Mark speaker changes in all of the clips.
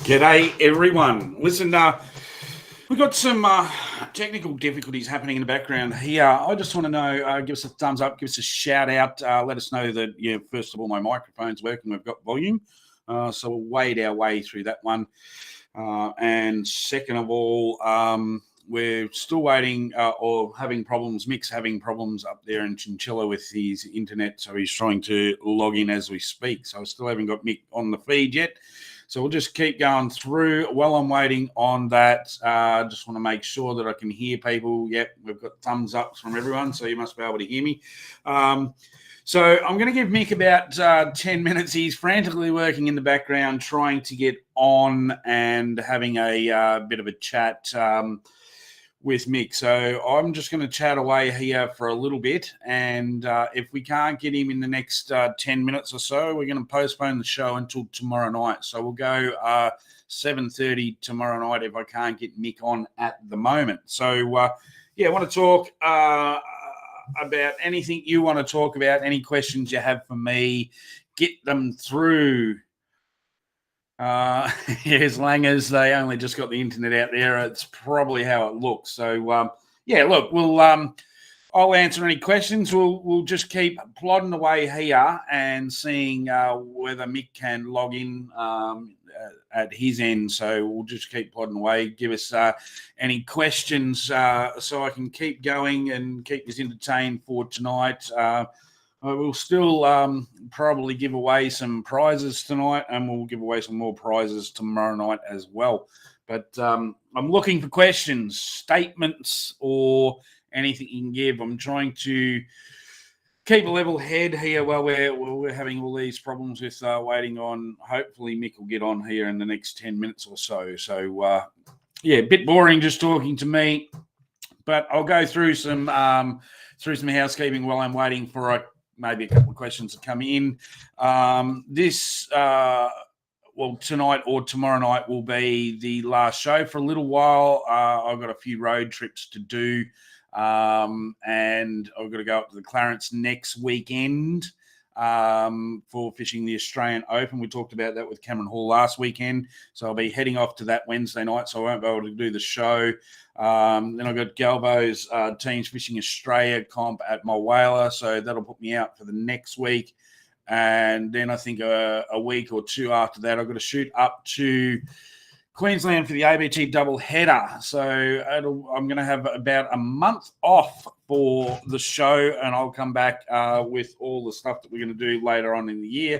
Speaker 1: G'day, everyone. Listen, we've got some technical difficulties happening in the background here. I just want to know, give us a thumbs up, give us a shout out, let us know that, first of all, my microphone's working, we've got volume. So we'll wade our way through that one. And second of all, we're still waiting or having problems. Mick's having problems up there in Chinchilla with his internet, so he's trying to log in as we speak. So I still haven't got Mick on the feed yet. So we'll just keep going through. While I'm waiting on that, just want to make sure that I can hear people. Yep, we've got thumbs ups from everyone, so you must be able to hear me. So I'm going to give Mick about 10 minutes. He's frantically working in the background, trying to get on and having a bit of a chat with Mick. So I'm just going to chat away here for a little bit. And if we can't get him in the next 10 minutes or so, we're going to postpone the show until tomorrow night. So we'll go 7:30 tomorrow night if I can't get Mick on at the moment. So, I want to talk about anything you want to talk about, any questions you have for me, get them through. As long as they only just got the internet out there, it's probably how it looks. So, look, we'll I'll answer any questions. We'll just keep plodding away here and seeing whether Mick can log in at his end. So we'll just keep plodding away. Give us any questions so I can keep going and keep us entertained for tonight. I will still probably give away some prizes tonight, and we'll give away some more prizes tomorrow night as well. But I'm looking for questions, statements, or anything you can give. I'm trying to keep a level head here while we're having all these problems with waiting on. Hopefully, Mick will get on here in the next 10 minutes or so. So, a bit boring just talking to me, but I'll go through some housekeeping while I'm waiting for maybe a couple of questions to come in. Tonight or tomorrow night will be the last show for a little while. I've got a few road trips to do, and I've got to go up to the Clarence next weekend for fishing the Australian Open. We talked about that with Cameron Hall last weekend, so I'll be heading off to that Wednesday night, so I won't be able to do the show. Then I've got Galvo's Teams Fishing Australia comp at Mulwala, so that'll put me out for the next week. And then I think a week or two after that, I've got to shoot up to Queensland for the ABT double header. So I'm going to have about a month off for the show, and I'll come back with all the stuff that we're going to do later on in the year,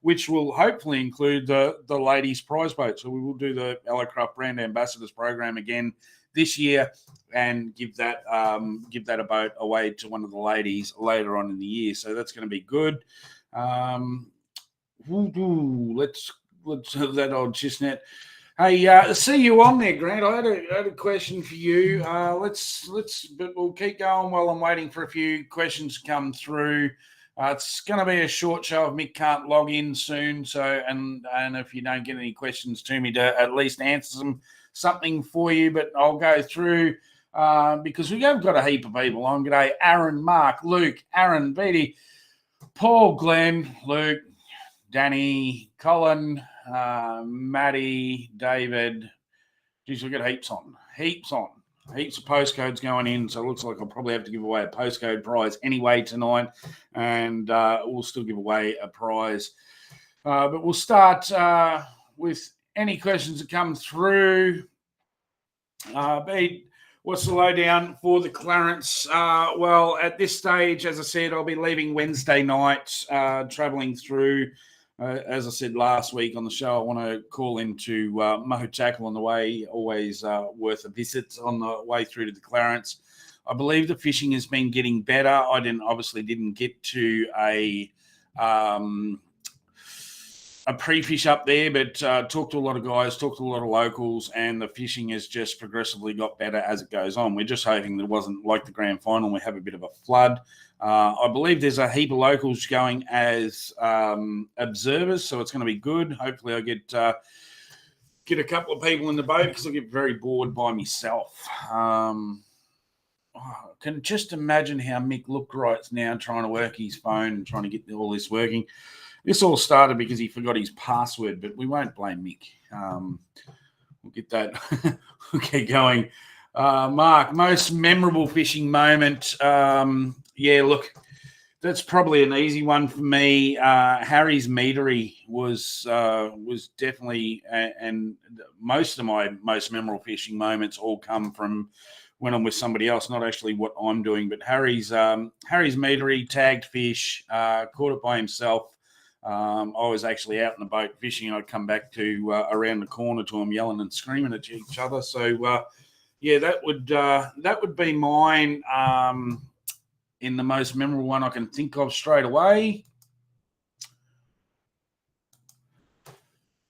Speaker 1: which will hopefully include the ladies' prize boat. So we will do the Ellacraft Brand Ambassadors program again this year and give that a boat away to one of the ladies later on in the year. So that's going to be good. Let's have that old chestnut. Hey, see you on there, Grant. I had a question for you. But we'll keep going while I'm waiting for a few questions to come through. It's going to be a short show if Mick can't log in soon. So, and if you don't get any questions to me, to at least answer something for you. But I'll go through because we have got a heap of people on. G'day, Aaron, Mark, Luke, Aaron, Beatty, Paul, Glenn, Luke, Danny, Colin, Maddie, David. Geez, we've got heaps on. Heaps of postcodes going in, so it looks like I'll probably have to give away a postcode prize anyway tonight, and we'll still give away a prize. But we'll start with any questions that come through. What's the lowdown for the Clarence? Well, at this stage, as I said, I'll be leaving Wednesday night, travelling through. As I said last week on the show, I want to call into Moho Tackle on the way. Always worth a visit on the way through to the Clarence. I believe the fishing has been getting better. I obviously didn't get to a pre-fish up there, but talked to a lot of guys, talked to a lot of locals, and the fishing has just progressively got better as it goes on. We're just hoping that it wasn't like the grand final. We have a bit of a flood. I believe there's a heap of locals going as observers, so it's going to be good. Hopefully I get a couple of people in the boat because I get very bored by myself. I can just imagine how Mick looked right now trying to work his phone and trying to get all this working. This all started because he forgot his password, but we won't blame Mick. We'll get that. We'll get going. Mark, most memorable fishing moment. Yeah, look, that's probably an easy one for me. Harry's meadery was definitely, and most of my most memorable fishing moments all come from when I'm with somebody else, not actually what I'm doing. But Harry's meadery, tagged fish, caught it by himself. I was actually out in the boat fishing. I'd come back to around the corner to him yelling and screaming at each other. So yeah, that would be mine. In the most memorable one I can think of straight away.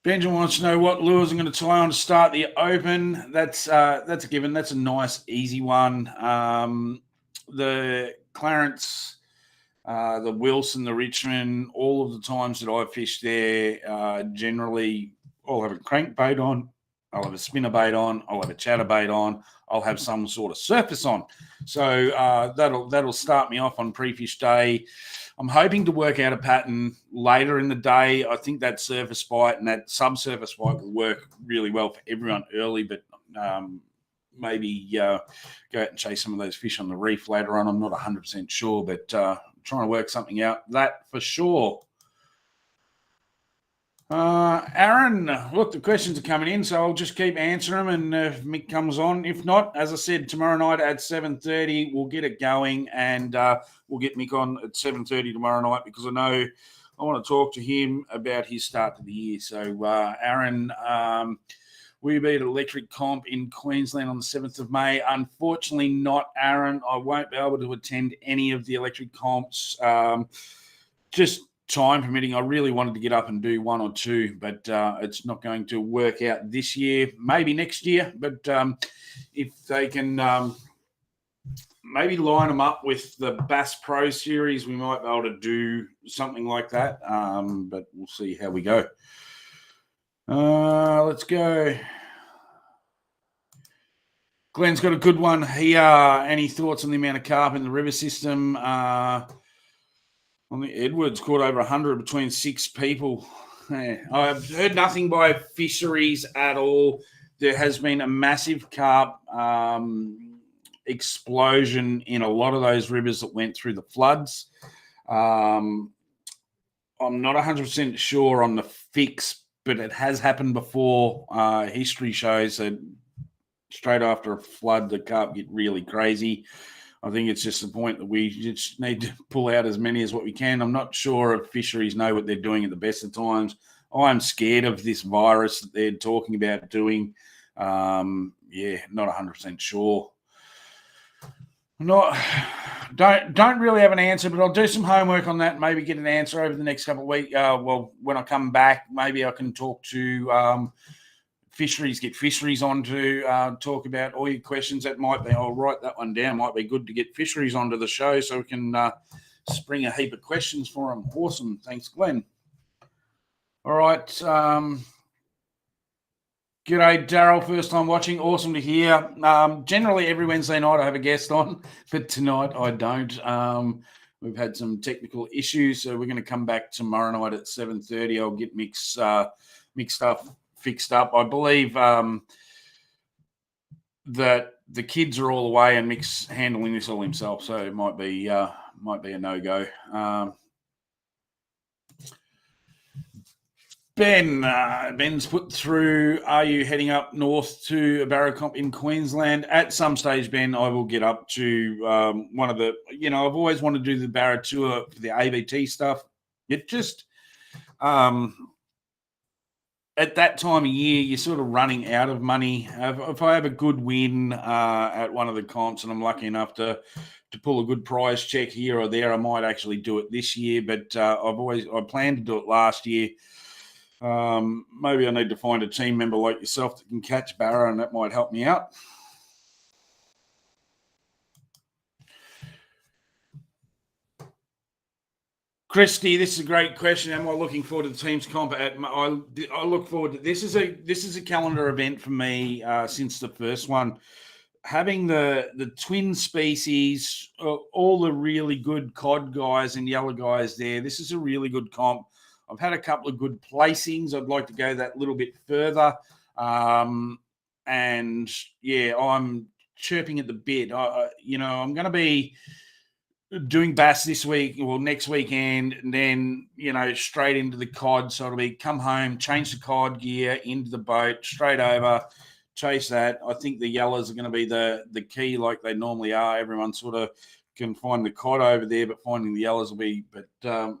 Speaker 1: Benjamin wants to know what lures I'm going to tie on to start the Open. That's a given. That's a nice, easy one. The Clarence, the Wilson, the Richmond, all of the times that I've fished there, generally I'll have a crankbait on, I'll have a spinnerbait on, I'll have a chatterbait on, I'll have some sort of surface on. So that'll start me off on pre-fish day. I'm hoping to work out a pattern later in the day. I think that surface bite and that subsurface bite will work really well for everyone early, but maybe go out and chase some of those fish on the reef later on. I'm not 100% sure, but trying to work something out, that for sure. Aaron, look, the questions are coming in, so I'll just keep answering them, and if Mick comes on. If not, as I said, tomorrow night at 7:30, we'll get it going, and we'll get Mick on at 7:30 tomorrow night, because I know I want to talk to him about his start to the year. So, Aaron, will you be at Electric Comp in Queensland on the 7th of May? Unfortunately not, Aaron. I won't be able to attend any of the Electric Comps. Just time permitting. I really wanted to get up and do one or two, but it's not going to work out this year. Maybe next year, but if they can maybe line them up with the Bass Pro Series, we might be able to do something like that, but we'll see how we go. Let's go. Glenn's got a good one here. Any thoughts on the amount of carp in the river system? I think Edwards caught over 100 between 6 people. Yeah. I've heard nothing by fisheries at all. There has been a massive carp explosion in a lot of those rivers that went through the floods. I'm not 100% sure on the fix, but it has happened before. History shows that straight after a flood, the carp get really crazy. I think it's just the point that we just need to pull out as many as what we can. I'm not sure if fisheries know what they're doing at the best of times. I'm scared of this virus that they're talking about doing. Not 100% sure. Don't really have an answer, but I'll do some homework on that. Maybe get an answer over the next couple of weeks. When I come back, maybe I can talk to fisheries, get fisheries on to talk about all your questions. That might be, I'll write that one down. Might be good to get fisheries onto the show so we can spring a heap of questions for them. Awesome. Thanks, Glenn. All right. G'day, Daryl. First time watching. Awesome to hear. Generally, every Wednesday night I have a guest on, but tonight I don't. We've had some technical issues, so we're going to come back tomorrow night at 7:30. I'll get Mick's stuff fixed up. I believe that the kids are all away and Mick's handling this all himself, so it might be a no-go. Ben's put through, are you heading up north to a Barra Comp in Queensland? At some stage, Ben, I will get up to one of the, I've always wanted to do the Barra tour for the ABT stuff. It just, at that time of year, you're sort of running out of money. If I have a good win at one of the comps and I'm lucky enough to pull a good prize check here or there, I might actually do it this year. But I planned to do it last year. Maybe I need to find a team member like yourself that can catch Barra, and that might help me out. Christy, this is a great question. Am I looking forward to the team's comp? I look forward to this. Is a calendar event for me since the first one. Having the twin species, all the really good cod guys and yellow guys there. This is a really good comp. I've had a couple of good placings. I'd like to go that little bit further. And yeah, I'm chirping at the bit. I'm going to be doing bass this week or next weekend, and then straight into the cod. So it'll be come home, change the cod gear into the boat, straight over, chase that. I think the yellows are going to be the key, like they normally are. Everyone sort of can find the cod over there, but finding the yellows will be. But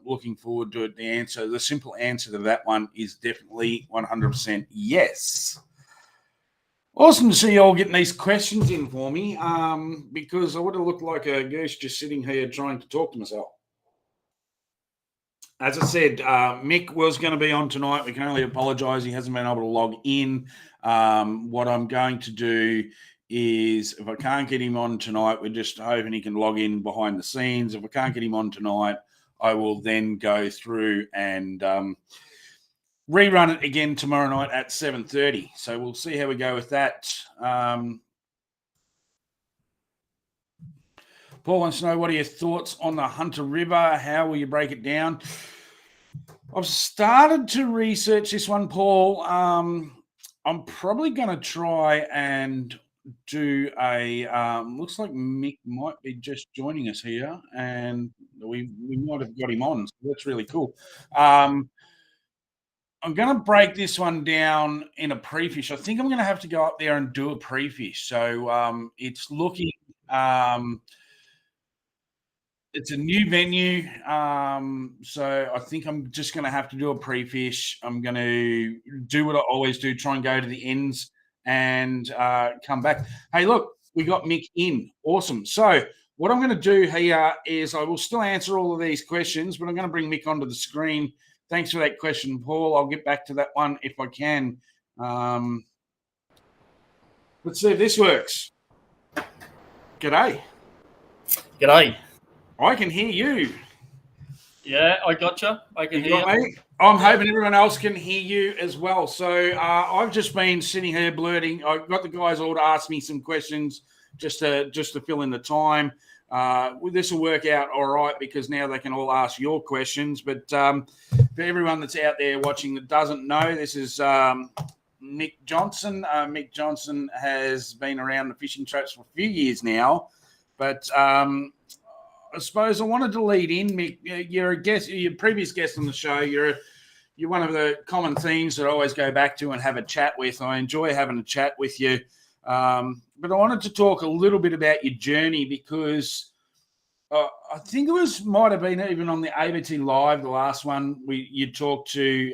Speaker 1: looking forward to it. The simple answer to that one is definitely 100% yes. Awesome to see you all getting these questions in for me, because I would have looked like a goose just sitting here trying to talk to myself. As I said, Mick was going to be on tonight. We can only apologise. He hasn't been able to log in. What I'm going to do is, if I can't get him on tonight, we're just hoping he can log in behind the scenes. If I can't get him on tonight, I will then go through and rerun it again tomorrow night at 7:30. So we'll see how we go with that. Paul wants to know, what are your thoughts on the Hunter River? How will you break it down? I've started to research this one, Paul. I'm probably going to try and do a looks like Mick might be just joining us here, and we might have got him on, so that's really cool. I'm going to break this one down in a pre-fish. I think I'm going to have to go up there and do a pre-fish. So it's looking it's a new venue. So I think I'm just going to have to do a pre-fish. I'm going to do what I always do, try and go to the ends and come back. Hey, look, we got Mick in. Awesome. So what I'm going to do here is I will still answer all of these questions, but I'm going to bring Mick onto the screen. Thanks for that question, Paul. I'll get back to that one if I can. Let's see if this works. G'day.
Speaker 2: G'day.
Speaker 1: I can hear you.
Speaker 2: Yeah, I gotcha. I can hear you.
Speaker 1: I'm hoping everyone else can hear you as well. So I've just been sitting here blurting. I've got the guys all to ask me some questions just to fill in the time. This will work out all right because now they can all ask your questions. But for everyone that's out there watching that doesn't know, this is Mick Johnson. Mick Johnson has been around the fishing traps for a few years now. But I suppose I wanted to lead in, Mick. You're a guest, you're a previous guest on the show. You're one of the common themes that I always go back to and have a chat with. I enjoy having a chat with you. But I wanted to talk a little bit about your journey because I think it might have been even on the ABT Live, the last one, you talked to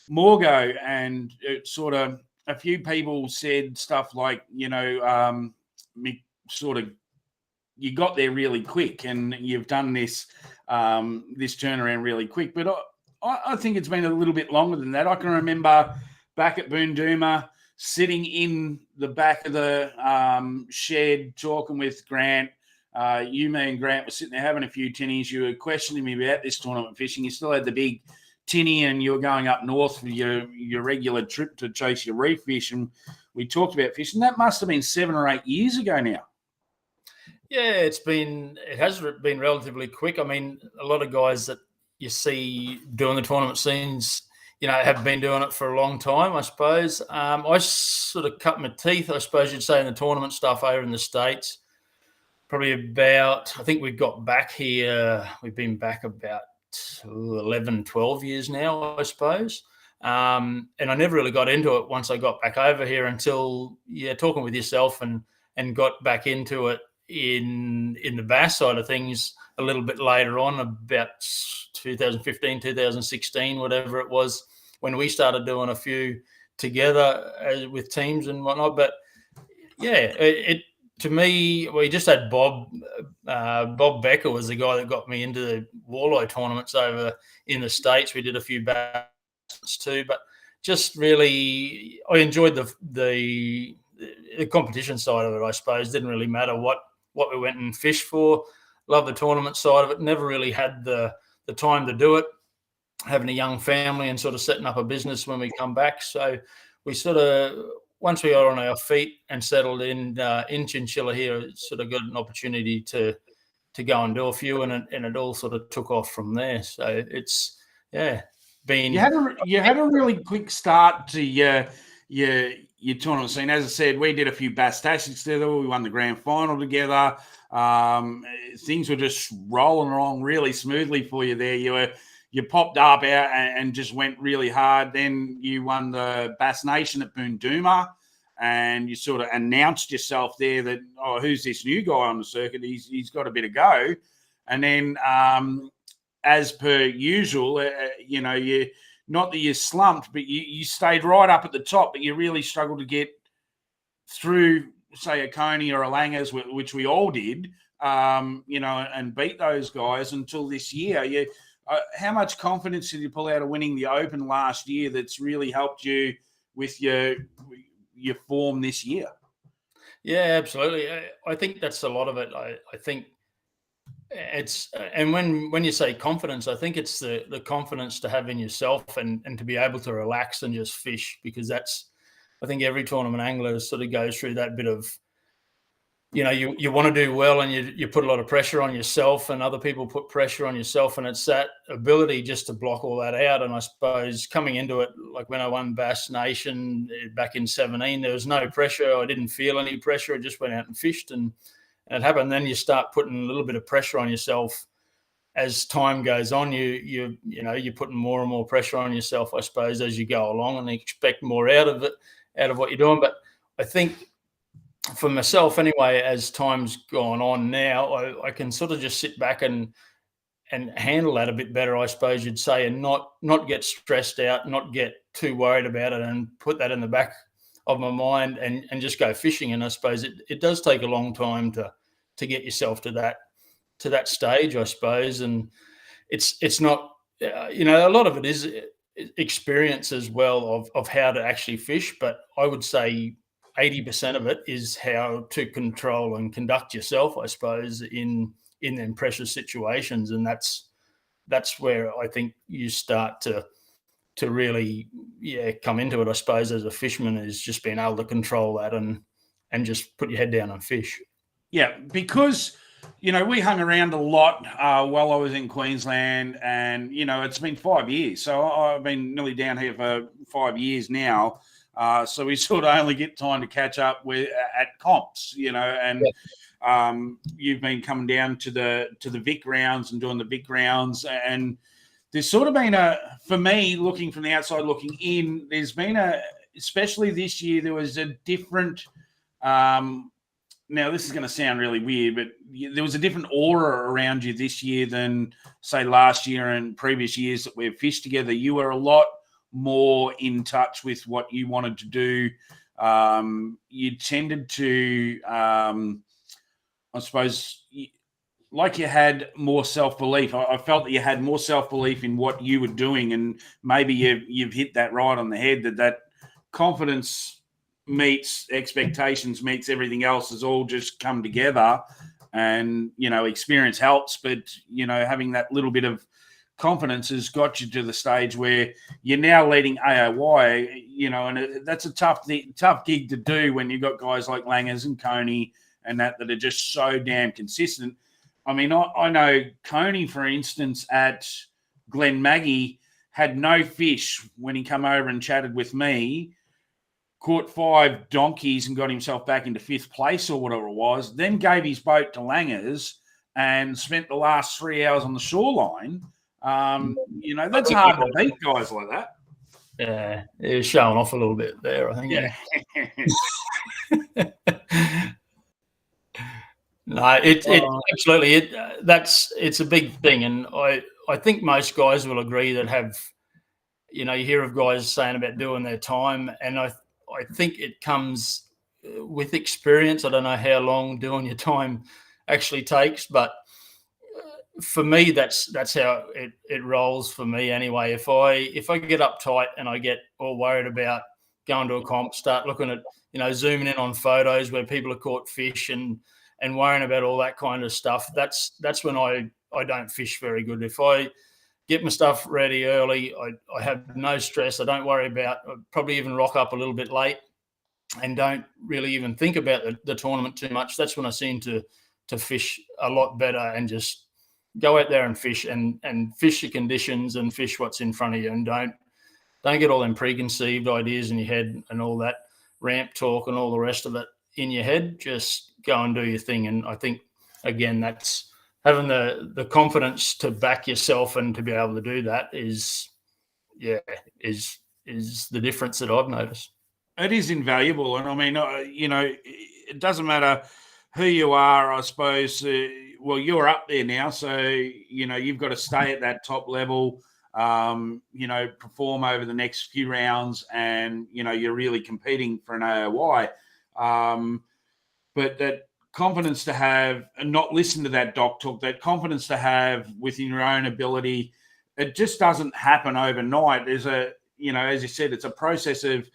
Speaker 1: Morgo, and it sort of a few people said stuff like, Mick sort of, you got there really quick and you've done this turnaround really quick. But I think it's been a little bit longer than that. I can remember back at Boondooma sitting in the back of the shed talking with Grant. Me and Grant were sitting there having a few tinnies. You were questioning me about this tournament fishing. You still had the big tinny and you were going up north for your regular trip to chase your reef fish. And we talked about fishing. That must have been 7 or 8 years ago now.
Speaker 2: Yeah, it has been relatively quick. I mean, a lot of guys that you see doing the tournament scenes, have been doing it for a long time, I suppose. I sort of cut my teeth, I suppose you'd say, in the tournament stuff over in the States. Probably about, I think we've got back here, we've been back about 11, 12 years now, I suppose. And I never really got into it once I got back over here until, talking with yourself and got back into it in the bass side of things a little bit later on, about 2015, 2016, whatever it was, when we started doing a few together with teams and whatnot. But yeah, to me, we just had Bob Becker was the guy that got me into the walleye tournaments over in the States. We did a few bass too, but just really, I enjoyed the competition side of it, I suppose. Didn't really matter what we went and fished for. Love the tournament side of it. Never really had the time to do it, having a young family and sort of setting up a business when we come back. So we sort of, once we are on our feet and settled in Chinchilla here, sort of got an opportunity to go and do a few, and it all sort of took off from there. So it's yeah, been.
Speaker 1: You had a really quick start to your tournament scene. As I said, we did a few Bass Tashes together. We won the grand final together. Things were just rolling along really smoothly for you there. You popped up out and just went really hard. Then you won the Bass Nation at Boondooma, and you sort of announced yourself there that, oh, who's this new guy on the circuit? He's got a bit of go. And then, as per usual, you not that you slumped, but you stayed right up at the top, but you really struggled to get through, say, a Coney or a Langers, which we all did, and beat those guys until this year. How much confidence did you pull out of winning the Open last year that's really helped you with your form this year?
Speaker 2: Yeah, absolutely. I think that's a lot of it. I think it's, and when you say confidence, I think it's the confidence to have in yourself and to be able to relax and just fish, because I think every tournament angler sort of goes through that bit of, you want to do well, and you put a lot of pressure on yourself, and other people put pressure on yourself, and it's that ability just to block all that out. And I suppose coming into it, like when I won Bass Nation back in 2017, there was no pressure. I didn't feel any pressure. I just went out and fished, and it happened. Then you start putting a little bit of pressure on yourself as time goes on. You're putting more and more pressure on yourself, I suppose, as you go along, and you expect more out of what you're doing. But I think, for myself anyway, as time's gone on now, I can sort of just sit back and handle that a bit better, I suppose you'd say, and not get stressed out, not get too worried about it, and put that in the back of my mind and just go fishing. And I suppose it does take a long time to get yourself to that stage, I suppose. And it's not, a lot of it is experience as well of how to actually fish, but I would say 80% of it is how to control and conduct yourself, I suppose, in them pressure situations. And that's where I think you start to really come into it, I suppose, as a fisherman, is just being able to control that and just put your head down and fish.
Speaker 1: Yeah, because we hung around a lot while I was in Queensland, and it's been 5 years, so I've been nearly down here for 5 years now. So we sort of only get time to catch up at comps, and you've been coming down to the Vic rounds and doing the Vic rounds, and there's sort of been for me, looking from the outside looking in, there's been especially this year, there was a different. Now this is going to sound really weird, but there was a different aura around you this year than, say, last year and previous years that we've fished together. You were a lot more in touch with what you wanted to do. You tended to, I suppose, like you had more self-belief. I felt that you had more self-belief in what you were doing, and maybe you've hit that right on the head, that confidence meets expectations, meets everything else, has all just come together. And, experience helps, but, having that little bit of confidence has got you to the stage where you're now leading AOY, and that's a tough gig to do when you've got guys like Langers and Coney and that are just so damn consistent. I mean, I know Coney, for instance, at Glen Maggie, had no fish when he come over and chatted with me, caught 5 donkeys and got himself back into 5th place or whatever it was, then gave his boat to Langers and spent the last 3 hours on the shoreline. That's hard to beat guys like that.
Speaker 2: Yeah, he was showing off a little bit there, I think.
Speaker 1: Yeah.
Speaker 2: No, it absolutely, it's a big thing, and I think most guys will agree that have, you hear of guys saying about doing their time, and I think it comes with experience. I don't know how long doing your time actually takes, but for me, that's how it rolls for me anyway. If I get uptight and I get all worried about going to a comp, start looking at zooming in on photos where people have caught fish and worrying about all that kind of stuff, that's when I don't fish very good. If I get my stuff ready early, I have no stress. I don't worry about, I probably even rock up a little bit late and don't really even think about the tournament too much. That's when I seem to fish a lot better and just go out there and fish and fish your conditions and fish what's in front of you, and don't get all them preconceived ideas in your head and all that ramp talk and all the rest of it in your head. Just go and do your thing. And I think, again, that's having the confidence to back yourself and to be able to do that is the difference that I've noticed.
Speaker 1: It is invaluable. And I mean, it doesn't matter who you are, I suppose. Well, you're up there now, so, you've got to stay at that top level, perform over the next few rounds, and, you're really competing for an AOY. But that confidence to have and not listen to that doc talk, that confidence to have within your own ability, it just doesn't happen overnight. There's as you said, it's a process of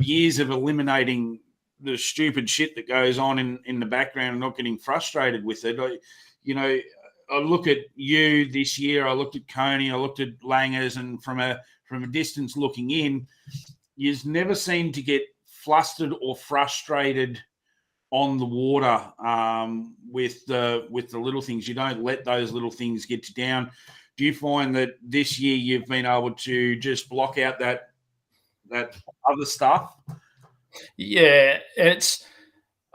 Speaker 1: years of eliminating the stupid shit that goes on in the background and not getting frustrated with it. I look at you this year, I looked at Coney, I looked at Langers, and from a distance looking in, you never seem to get flustered or frustrated on the water with the little things. You don't let those little things get you down. Do you find that this year you've been able to just block out that other stuff?
Speaker 2: Yeah,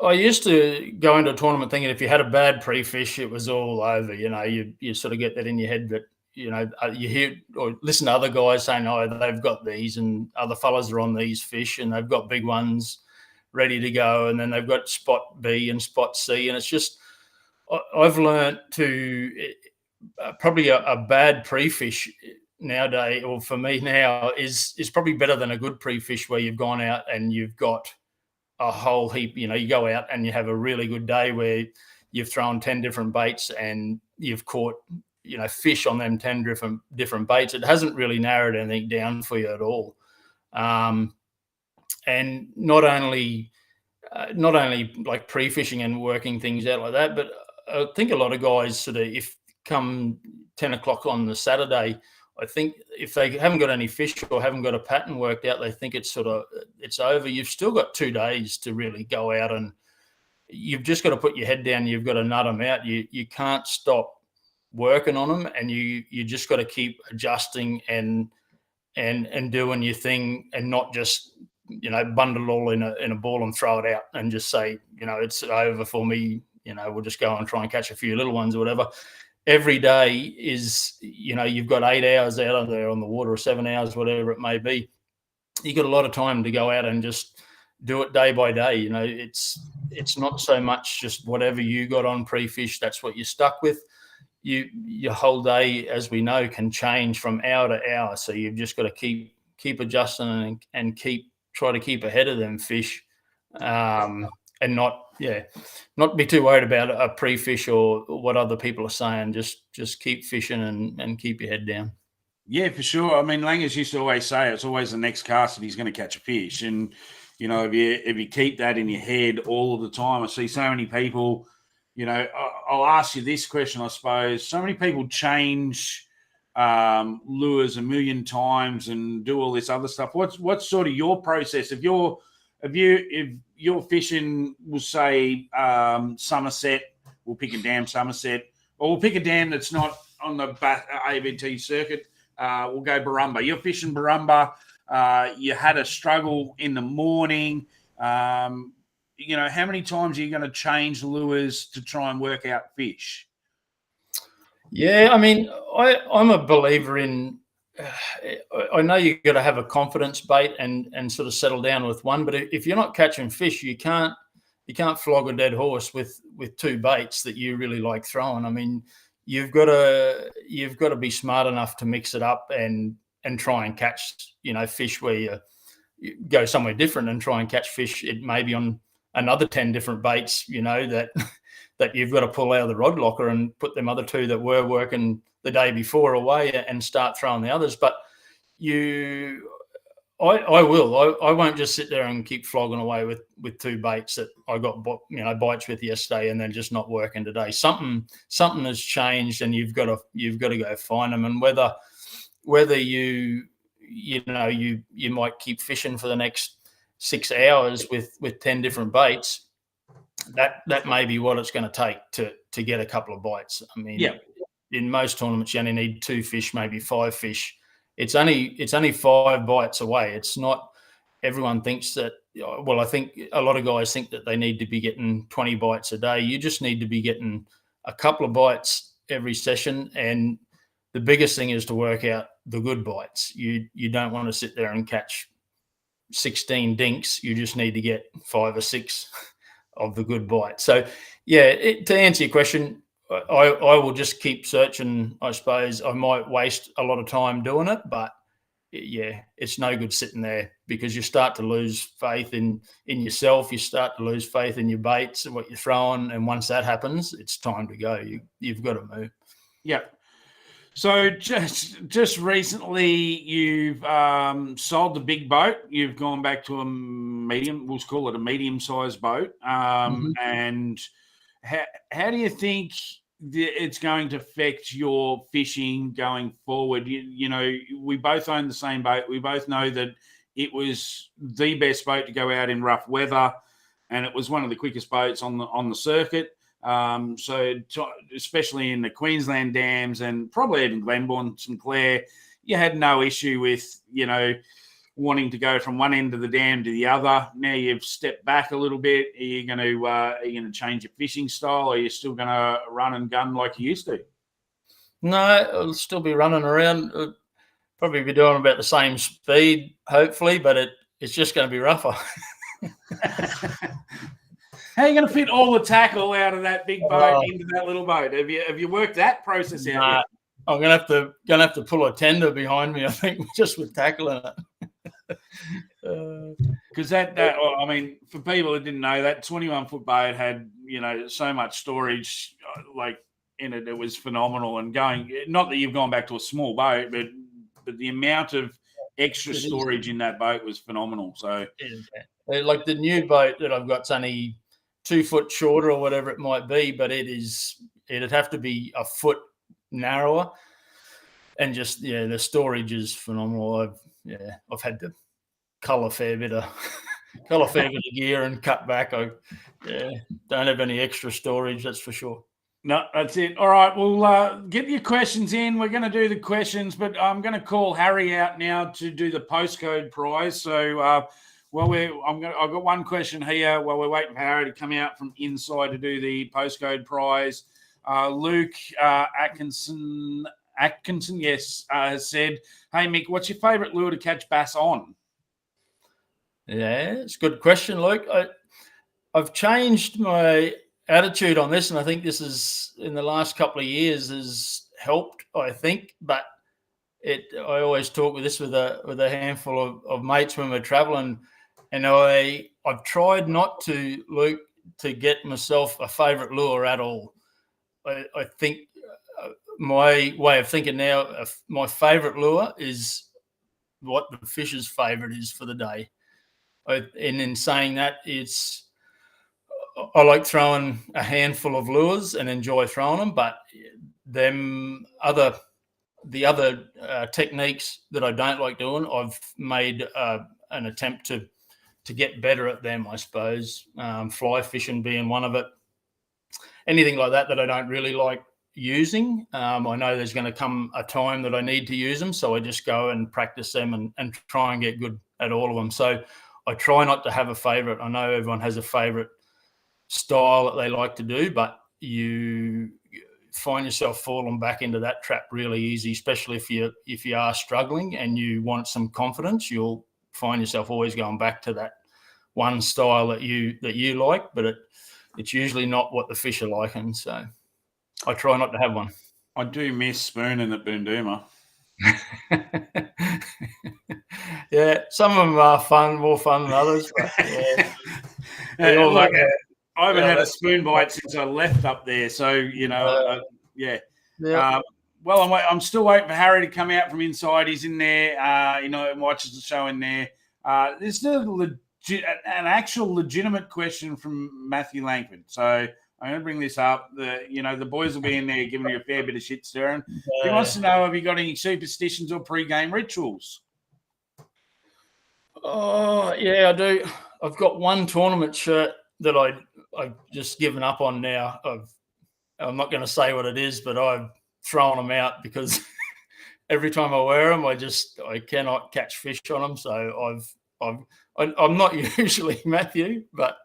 Speaker 2: I used to go into a tournament thinking if you had a bad pre-fish, it was all over. You sort of get that in your head that, you hear or listen to other guys saying, oh, they've got these, and other fellas are on these fish and they've got big ones ready to go, and then they've got spot B and spot C. And it's just, I've learned to probably a bad pre-fish nowadays, or for me now, is probably better than a good pre-fish where you've gone out and you've got a whole heap. You go out and you have a really good day where you've thrown 10 different baits and you've caught fish on them 10 different baits. It hasn't really narrowed anything down for you at all. And not only like pre-fishing and working things out like that, but I think a lot of guys sort of, if come 10 o'clock on the Saturday, I think if they haven't got any fish or haven't got a pattern worked out, they think it's over. You've still got 2 days to really go out, and you've just got to put your head down. You've got to nut them out. You can't stop working on them, and you just got to keep adjusting and doing your thing, and not just bundle it all in a ball and throw it out and just say it's over for me. We'll just go and try and catch a few little ones or whatever. Every day is, you've got 8 hours out there on the water, or 7 hours, whatever it may be. You got a lot of time to go out and just do it day by day. It's not so much just whatever you got on pre-fish, that's what you're stuck with. Your whole day, as we know, can change from hour to hour. So you've just got to keep adjusting and try to keep ahead of them fish, and not be too worried about a pre-fish or what other people are saying. Just keep fishing and keep your head down.
Speaker 1: Yeah, for sure. I mean, Langers used to always say it's always the next cast that he's going to catch a fish. And, if you keep that in your head all of the time, I see so many people, I'll ask you this question, I suppose. So many people change lures a million times and do all this other stuff. What's sort of your process? If you're fishing, we'll say Somerset, we'll pick a dam Somerset, or we'll pick a dam that's not on the AVT circuit. We'll go Barumba. You're fishing Barumba. You had a struggle in the morning. How many times are you going to change lures to try and work out fish?
Speaker 2: Yeah, I mean, I'm a believer in. I know you got to have a confidence bait and sort of settle down with one, but if you're not catching fish, you can't flog a dead horse with 2 baits that you really like throwing. I mean, you've got to be smart enough to mix it up and try and catch fish where you go somewhere different and try and catch fish. It may be on another 10 different baits, that you've got to pull out of the rod locker and put them other 2 that were working the day before away and start throwing the others. But I won't just sit there and keep flogging away with 2 baits that I got bites with yesterday and then just not working today. Something has changed, and you've got to go find them. And whether you might keep fishing for the next 6 hours with 10 different baits, that may be what it's going to take to get a couple of bites. I mean,
Speaker 1: yeah.
Speaker 2: in most tournaments you only need 2 fish, maybe 5 fish. It's only 5 bites away. It's not. Everyone thinks that. Well, I think a lot of guys think that they need to be getting 20 bites a day. You just need to be getting a couple of bites every session, and the biggest thing is to work out the good bites. You don't want to sit there and catch 16 dinks. You just need to get 5 or 6 of the good bites. So, yeah, to answer your question, I will just keep searching. I suppose I might waste a lot of time doing it, but yeah, it's no good sitting there, because you start to lose faith in yourself. You start to lose faith in your baits and what you're throwing, and once that happens, it's time to go. You've got to move.
Speaker 1: Yeah. So just recently, you've sold the big boat. You've gone back to a medium. We'll call it a medium-sized boat. And how do you think it's going to affect your fishing going forward? You know, we both own the same boat. We both know that it was the best boat to go out in rough weather, and it was one of the quickest boats on the circuit. Especially in the Queensland dams and probably even Glenbourne, St Clair, you had no issue with, you know, wanting to go from one end of the dam to the other. Now you've stepped back a little bit. Are you going to change your fishing style, or are you still going to run and gun like you used to?
Speaker 2: No, I'll still be running around. Probably be doing about the same speed, hopefully, but it's just going to be rougher.
Speaker 1: How are you going to fit all the tackle out of that big boat into that little boat? Have you worked that process out yet?
Speaker 2: I'm gonna have to pull a tender behind me, I think, just with tackling it.
Speaker 1: Because I mean, for people who didn't know, that 21-foot boat had, you know, so much storage like in it. It was phenomenal. And not that you've gone back to a small boat, but the amount of extra storage in that boat was phenomenal. So,
Speaker 2: like the new boat that I've got's only 2 foot shorter or whatever it might be, but it'd have to be a foot narrower, and just the storage is phenomenal. I've had to cull a fair bit of gear and cut back. I don't have any extra storage, that's for sure.
Speaker 1: No, that's it. All right, we'll get your questions in. We're going to do the questions, but I'm going to call Harry out now to do the postcode prize. So I've got one question here while we're waiting for Harry to come out from inside to do the postcode prize. Luke Atkinson, yes, has said, "Hey Mick, what's your favourite lure to catch bass on?"
Speaker 2: Yeah, it's a good question, Luke. I've changed my attitude on this, and I think this is in the last couple of years has helped, I think. But I always talk with a handful of mates when we're traveling, and I've tried not to, Luke, to get myself a favourite lure at all. I think my way of thinking now, my favourite lure is what the fish's favourite is for the day. And in saying that, I like throwing a handful of lures and enjoy throwing them, but the other techniques that I don't like doing, I've made an attempt to get better at them, I suppose. Fly fishing being one of it. Anything like that I don't really like using. I know there's going to come a time that I need to use them, so I just go and practice them and try and get good at all of them. So I try not to have a favourite. I know everyone has a favourite style that they like to do, but you find yourself falling back into that trap really easy, especially if you are struggling and you want some confidence. You'll find yourself always going back to that one style that you like, but it's usually not what the fish are liking. So I try not to have one.
Speaker 1: I do miss spooning at Boondoomer.
Speaker 2: Yeah, some of them are more fun than others. But
Speaker 1: I haven't had a spoon bite since I left up there, so well, I'm still waiting for Harry to come out from inside. He's in there, and watches the show in there. There's an actual legitimate question from Matthew Langford. So I'm going to bring this up. The boys will be in there giving you a fair bit of shit stirring. He wants to know, have you got any superstitions or pre-game rituals?
Speaker 2: Oh, yeah, I do. I've got one tournament shirt that I've just given up on now. I'm not going to say what it is, but I've throwing them out because every time I wear them, I cannot catch fish on them. So I'm not usually Matthew, but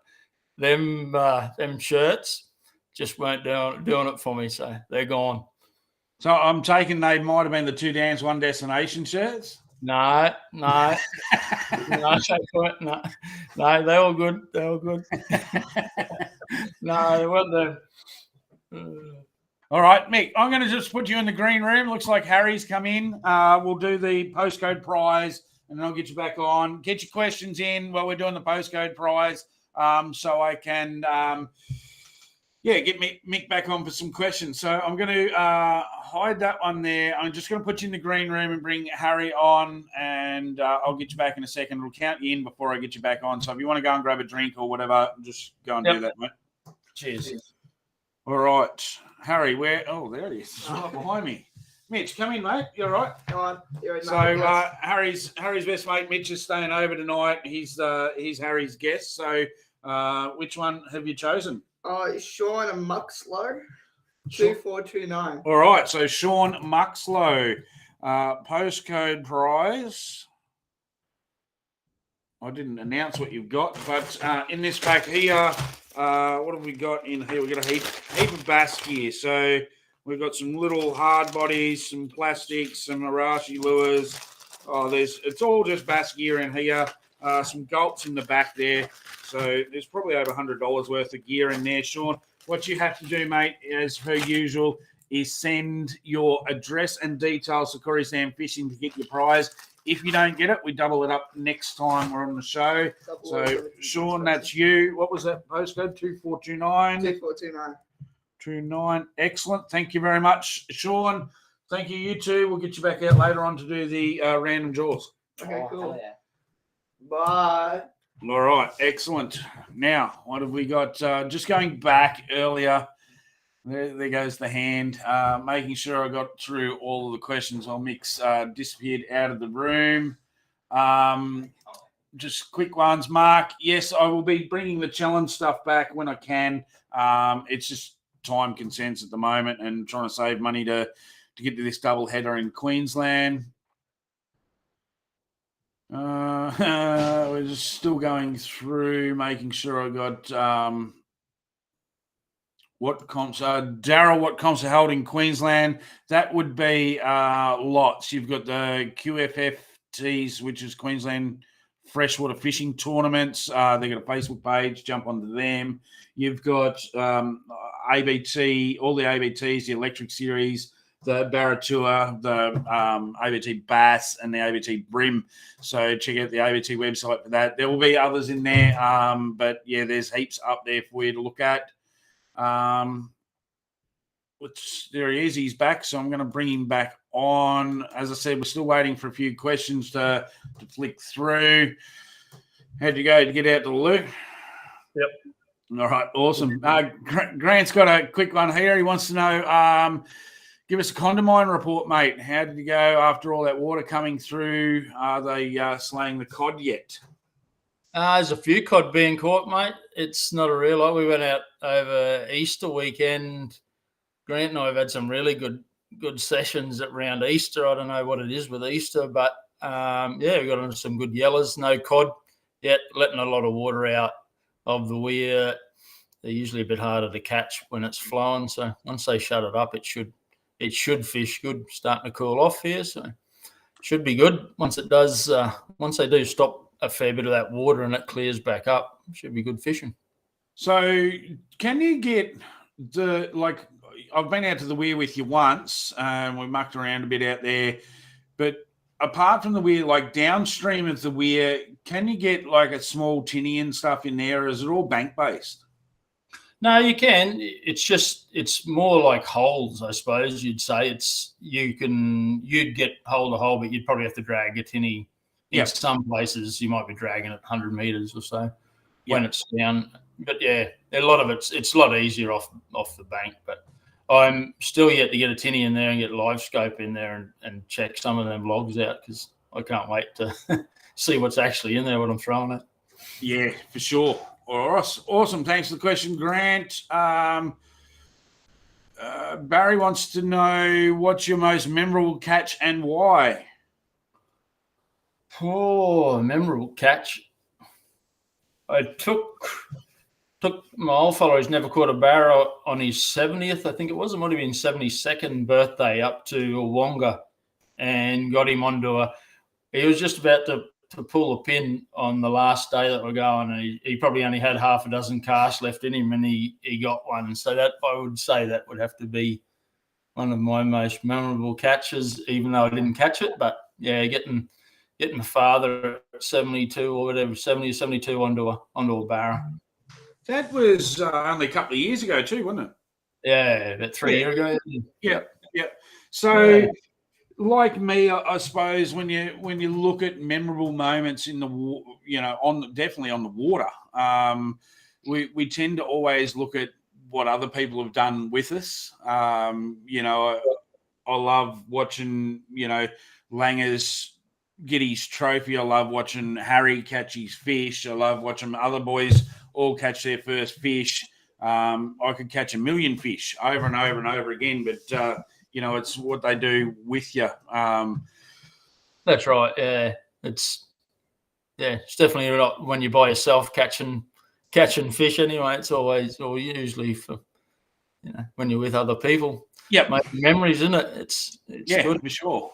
Speaker 2: them shirts just weren't doing it for me. So they're gone.
Speaker 1: So I'm taking they might have been the 2 Downs, 1 Destination shirts.
Speaker 2: No, no, they're all good. They're all good. No, they weren't them.
Speaker 1: All right, Mick, I'm going to just put you in the green room. Looks like Harry's come in. We'll do the postcode prize, and then I'll get you back on. Get your questions in while we're doing the postcode prize, so I can, get Mick back on for some questions. So I'm going to hide that one there. I'm just going to put you in the green room and bring Harry on, and I'll get you back in a second. We'll count you in before I get you back on. So if you want to go and grab a drink or whatever, just go and do that, mate.
Speaker 2: Cheers.
Speaker 1: All right. Harry, where? Oh, there it is. It's right behind me. Mitch, come in, mate. You all right?
Speaker 3: Come on.
Speaker 1: So Harry's best mate, Mitch, is staying over tonight. He's Harry's guest. So which one have you chosen?
Speaker 3: Chewin and Muxlow, 2429.
Speaker 1: All right. So Chewin Muxlow, postcode prize. I didn't announce what you've got, but in this pack here, what have we got in here? We've got a heap of bass gear. So we've got some little hard bodies, some plastics, some Arashi lures. It's all just bass gear in here. Some gulps in the back there. So there's probably over $100 worth of gear in there, Sean. What you have to do, mate, as per usual, is send your address and details to Corey Sam Fishing to get your prize. If you don't get it, we double it up next time we're on the show. So, Sean, that's you. What was that postcode? 2429?
Speaker 3: 2429.
Speaker 1: 29. Excellent. Thank you very much, Sean. Thank you, you two. We'll get you back out later on to do the random draws.
Speaker 3: Okay, cool. Yeah. Bye.
Speaker 1: All right. Excellent. Now, what have we got? Just going back earlier. There goes the hand. Making sure I got through all of the questions. I'll mix disappeared out of the room. Just quick ones. Mark, yes, I will be bringing the challenge stuff back when I can. It's just time consents at the moment and trying to save money to get to this double header in Queensland. We're just still going through, making sure I got what comps are. Daryl, what comps are held in Queensland? That would be lots. You've got the QFFTs, which is Queensland Freshwater Fishing Tournaments. They've got a Facebook page. Jump onto them. You've got ABT, all the ABTs, the Electric Series, the Barratua, the ABT Bass, and the ABT Brim. So check out the ABT website for that. There will be others in there, but yeah, there's heaps up there for you to look at. There he is. He's back, so I'm going to bring him back on. As I said, we're still waiting for a few questions to flick through. How'd you go to get out to the loo?
Speaker 2: Yep.
Speaker 1: All right, awesome. Grant's got a quick one here. He wants to know, give us a Condamine report, mate. How did you go after all that water coming through? Are they slaying the cod yet?
Speaker 2: There's a few cod being caught, mate. It's not a real lot. We went out over Easter weekend. Grant and I have had some really good sessions around Easter. I don't know what it is with Easter, but we got into some good yellers. No cod yet, letting a lot of water out of the weir. They're usually a bit harder to catch when it's flowing. So once they shut it up, it should fish good. Starting to cool off here, so it should be good. Once it does, once they do stop a fair bit of that water and it clears back up, it should be good fishing.
Speaker 1: So can you get I've been out to the weir with you once, and we mucked around a bit out there, but apart from the weir, like downstream of the weir, can you get like a small tinny and stuff in there, or is it all bank based?
Speaker 2: No, you can. It's more like holes, I suppose you'd say. You'd get hole to hole, but you'd probably have to drag a tinny. In some places, you might be dragging it 100 meters or so when it's down. But yeah, a lot of it's a lot easier off the bank. But I'm still yet to get a tinny in there and get live scope in there and check some of them logs out, because I can't wait to see what's actually in there, what I'm throwing at.
Speaker 1: Yeah, for sure. Awesome. Thanks for the question, Grant. Barry wants to know what's your most memorable catch and why.
Speaker 2: Oh, memorable catch. I took my old fellow who's never caught a barra on his 70th, I think it was. It might have been 72nd birthday up to Wonga and got him onto he was just about to pull a pin on the last day that we're going. And he probably only had half a dozen casts left in him and he got one. So that I would say that would have to be one of my most memorable catches, even though I didn't catch it. But yeah, getting my father at 72 or whatever, 70 or 72 onto a barra.
Speaker 1: That was only a couple of years ago too, wasn't it?
Speaker 2: Yeah, about 3 years ago.
Speaker 1: Yeah. So, like me, I suppose when you look at memorable moments in the definitely on the water, we tend to always look at what other people have done with us. I love watching Langer's get his trophy. I love watching Harry catch his fish. I love watching other boys all catch their first fish. I could catch a million fish over and over and over again, but it's what they do with you.
Speaker 2: That's right. Yeah, it's definitely not when you're by yourself catching fish. Anyway, it's always or usually for when you're with other people.
Speaker 1: Yeah,
Speaker 2: making memories, isn't it? It's good
Speaker 1: for sure.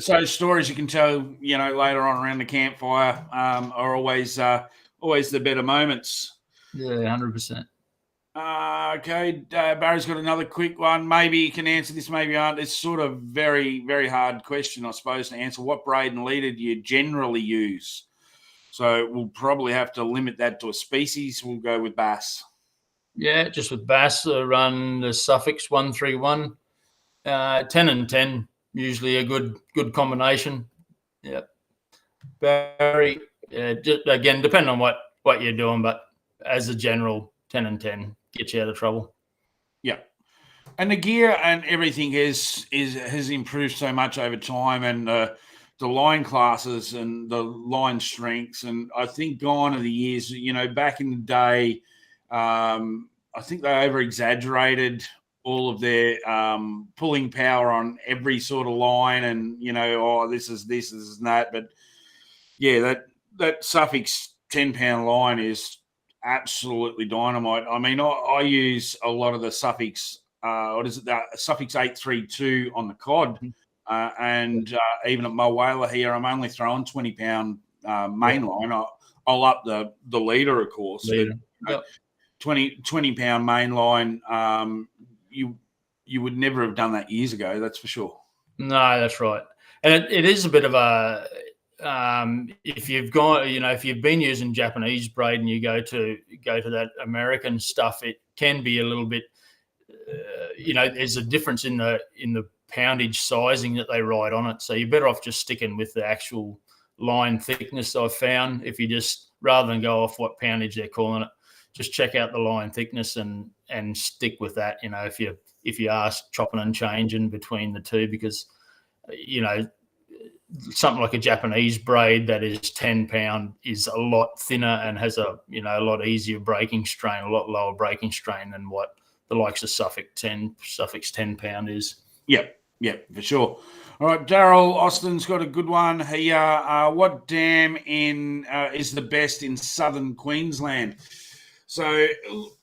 Speaker 1: So stories you can tell, later on around the campfire are always the better moments.
Speaker 2: Yeah, 100%.
Speaker 1: Okay, Barry's got another quick one. Maybe you can answer this, maybe aren't. It's sort of very, very hard question, I suppose, to answer. What braid and leader do you generally use? So we'll probably have to limit that to a species. We'll go with bass.
Speaker 2: Yeah, just with bass, run the Suffix 131, 10 and 10, usually a good combination. Yeah, Barry. Just, again, depending on what you're doing, but as a general, 10 and 10 gets you out of trouble.
Speaker 1: Yeah, and the gear and everything has improved so much over time, and the line classes and the line strengths, and I think gone are the years. Back in the day, I think they over exaggerated all of their pulling power on every sort of line, and this is and that. But yeah, that Suffix 10-pound line is absolutely dynamite. I mean, I use a lot of the Suffix. What is it? The Suffix 832 on the cod, and even at my whaler here, I'm only throwing 20-pound main line. I'll up the leader, of course.
Speaker 2: Leader.
Speaker 1: But, 20-pound main line, you would never have done that years ago. That's for sure.
Speaker 2: No, that's right. And it is a bit of a if you've been using Japanese braid and you go to that American stuff, it can be a little bit. There's a difference in the poundage sizing that they write on it. So you're better off just sticking with the actual line thickness. I've found if you just rather than go off what poundage they're calling it. Just check out the line thickness and stick with that. If you are chopping and changing between the two, because something like a Japanese braid that is 10-pound is a lot thinner and has a lot easier breaking strain, a lot lower breaking strain than what the likes of Suffix 10-pound is. Yep,
Speaker 1: for sure. All right, Daryl Austin's got a good one here. What dam is the best in southern Queensland? So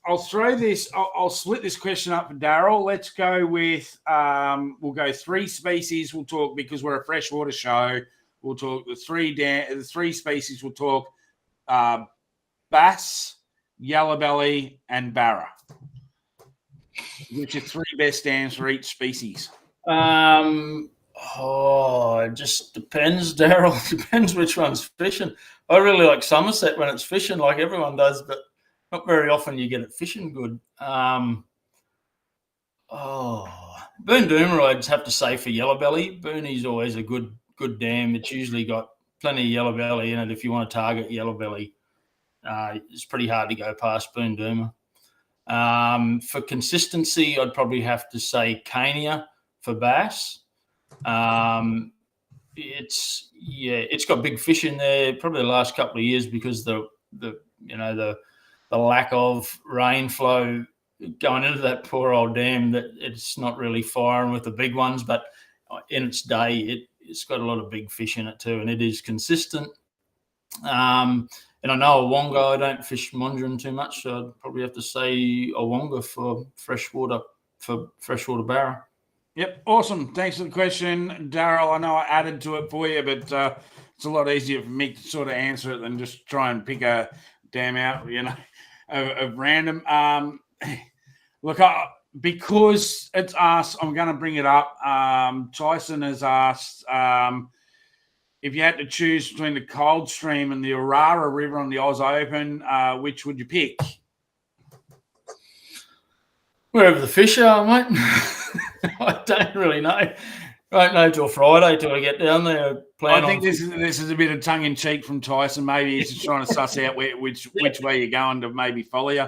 Speaker 1: I'll throw this. I'll split this question up for Daryl. Let's go with. We'll go three species. We'll talk because we're a freshwater show. We'll talk the three species. We'll talk bass, yellow belly, and barra. Which are three best dams for each species?
Speaker 2: It just depends, Daryl. It depends which one's fishing. I really like Somerset when it's fishing, like everyone does, but not very often you get it fishing good. Boondoomer, I'd have to say for yellow belly. Booney's always a good dam. It's usually got plenty of yellow belly in it. If you want to target yellow belly, it's pretty hard to go past Boondoomer. For consistency, I'd probably have to say Cania for bass. It's got big fish in there. Probably the last couple of years because the lack of rain flow going into that poor old dam that it's not really firing with the big ones, but in its day, it's got a lot of big fish in it too, and it is consistent. And I know a wonga, I don't fish Mondrian too much, so I'd probably have to say a wonga for freshwater barra.
Speaker 1: Yep, awesome. Thanks for the question, Daryl. I know I added to it for you, but it's a lot easier for me to sort of answer it than just try and pick a dam out, of random. Look, because it's asked, I'm going to bring it up. Tyson has asked if you had to choose between the Coldstream and the Aurora River on the Oz Open, which would you pick?
Speaker 2: Wherever the fish are, mate. I don't really know. I don't know till Friday till I get down there.
Speaker 1: I think this is a bit of tongue in cheek from Tyson. Maybe he's just trying to suss out which way you're going to maybe follow you.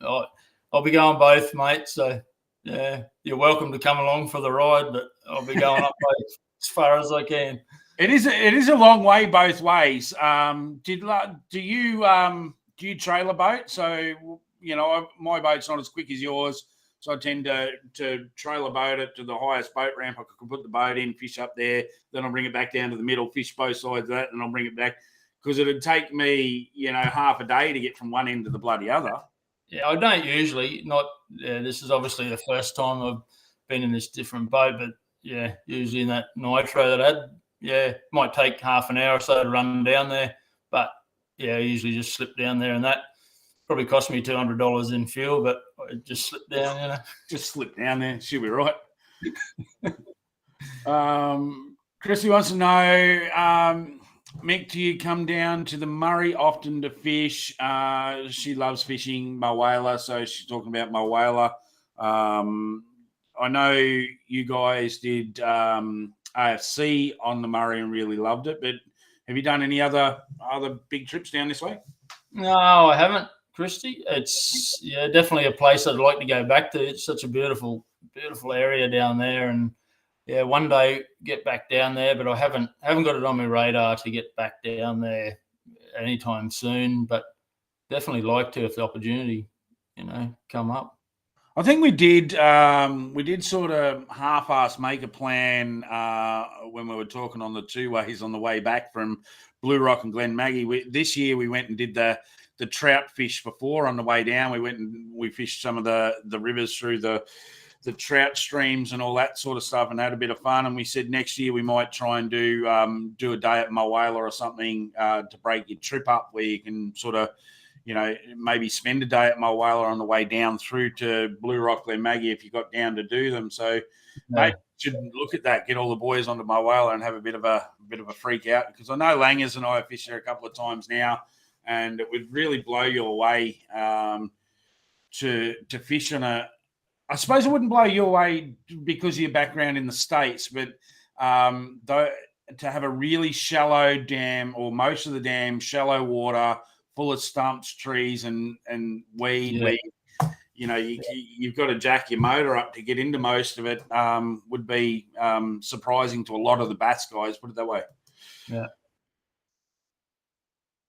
Speaker 2: I'll be going both, mate. So yeah, you're welcome to come along for the ride, but I'll be going up both as far as I can.
Speaker 1: It is a long way both ways. Do you trailer boat? So my boat's not as quick as yours, so I tend to trailer boat it to the highest boat ramp. I can put the boat in, fish up there, then I'll bring it back down to the middle, fish both sides of that, and I'll bring it back because it'd take me half a day to get from one end to the bloody other.
Speaker 2: Yeah, I don't usually. This is obviously the first time I've been in this different boat, but yeah, usually in that nitro that I had, it might take half an hour or so to run down there, but yeah, I usually just slip down there, and that probably cost me $200 in fuel, but I just slipped down,
Speaker 1: Just slip down there. She'll be right. Chrissy wants to know, Mick, do you come down to the Murray often to fish? She loves fishing Moala, so she's talking about Moala. I know you guys did AFC on the Murray and really loved it, but have you done any other big trips down this way?
Speaker 2: No, I haven't, Christy. It's definitely a place I'd like to go back to. It's such a beautiful area down there, and one day get back down there, but I haven't got it on my radar to get back down there anytime soon. But definitely like to if the opportunity, come up.
Speaker 1: I think we did sort of half-ass make a plan when we were talking on the two ways on the way back from Blue Rock and Glen Maggie. This year we went and did the trout fish before on the way down. We went and we fished some of the rivers through the trout streams and all that sort of stuff and had a bit of fun. And we said next year we might try and do a day at Moala or something to break your trip up where you can sort of, maybe spend a day at Moala on the way down through to Blue Rock, Glen Maggie if you got down to do them. So maybe you should look at that, get all the boys onto Moala and have a bit of a freak out, because I know Langers and I have fished there a couple of times now, and it would really blow you away to fish on I suppose it wouldn't blow you away because of your background in the States, but to have a really shallow dam, or most of the dam, shallow water, full of stumps, trees, and weed, where you've got to jack your motor up to get into most of it, would be surprising to a lot of the bass guys, put it that way.
Speaker 2: Yeah.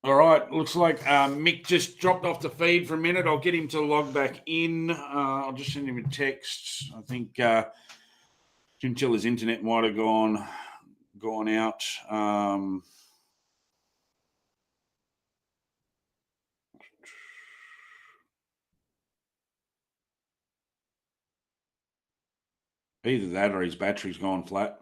Speaker 1: All right, looks like Mick just dropped off the feed for a minute. I'll get him to log back in. I'll just send him a text. I think until his internet might have gone out. Either that or his battery's gone flat.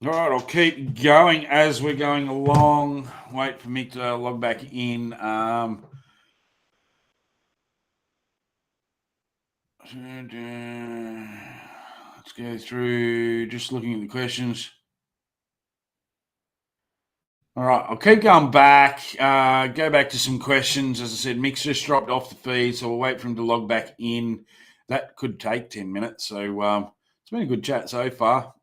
Speaker 1: All right, I'll keep going as we're going along. Wait for Mick to log back in. Let's go through, just looking at the questions. All right, I'll keep going back. Go back to some questions. As I said, Mick's just dropped off the feed, so we'll wait for him to log back in. That could take 10 minutes, so it's been a good chat so far.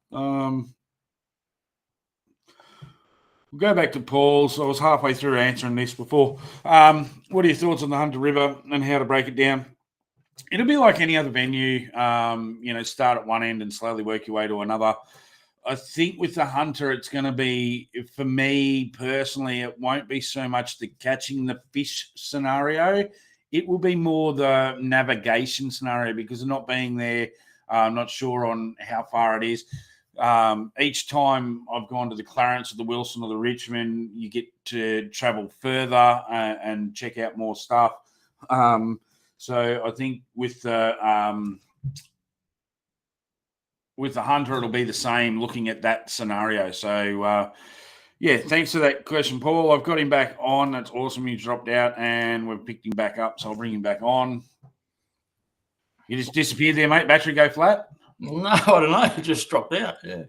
Speaker 1: We'll go back to Paul. So I was halfway through answering this before. What are your thoughts on the Hunter River and how to break it down? It'll be like any other venue, start at one end and slowly work your way to another. I think with the Hunter, it's going to be, for me personally, it won't be so much the catching the fish scenario. It will be more the navigation scenario because of not being there. I'm not sure on how far it is. Each time I've gone to the Clarence or the Wilson or the Richmond, you get to travel further and check out more stuff. So I think with the Hunter, it'll be the same looking at that scenario. So, yeah, thanks for that question, Paul. I've got him back on. That's awesome. He dropped out and we've picked him back up. So I'll bring him back on. You just disappeared there, mate. Battery go flat?
Speaker 2: No, I don't know. It just dropped out. Yeah.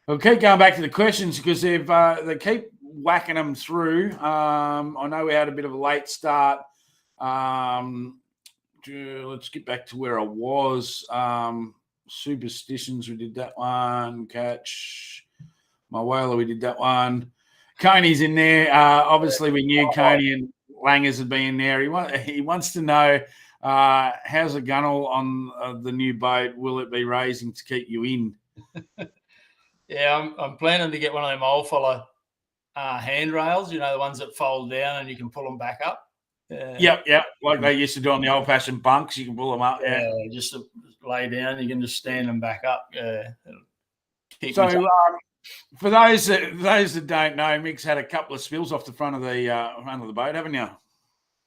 Speaker 1: We'll keep going back to the questions because they keep whacking them through. I know we had a bit of a late start. Let's get back to where I was. Superstitions, we did that one. Catch my whaler, we did that one. Coney's in there. Obviously, we knew Coney and Langers had been there. He wants to know how's the gunnel on the new boat? Will it be raising to keep you in?
Speaker 2: Yeah, I'm planning to get one of them old fella handrails, the ones that fold down and you can pull them back up.
Speaker 1: Yep. Like they used to do on the old-fashioned bunks. You can pull them up. Yeah,
Speaker 2: just to lay down. You can just stand them back up.
Speaker 1: So, for those that don't know, Mick's had a couple of spills off the front of the boat, haven't you?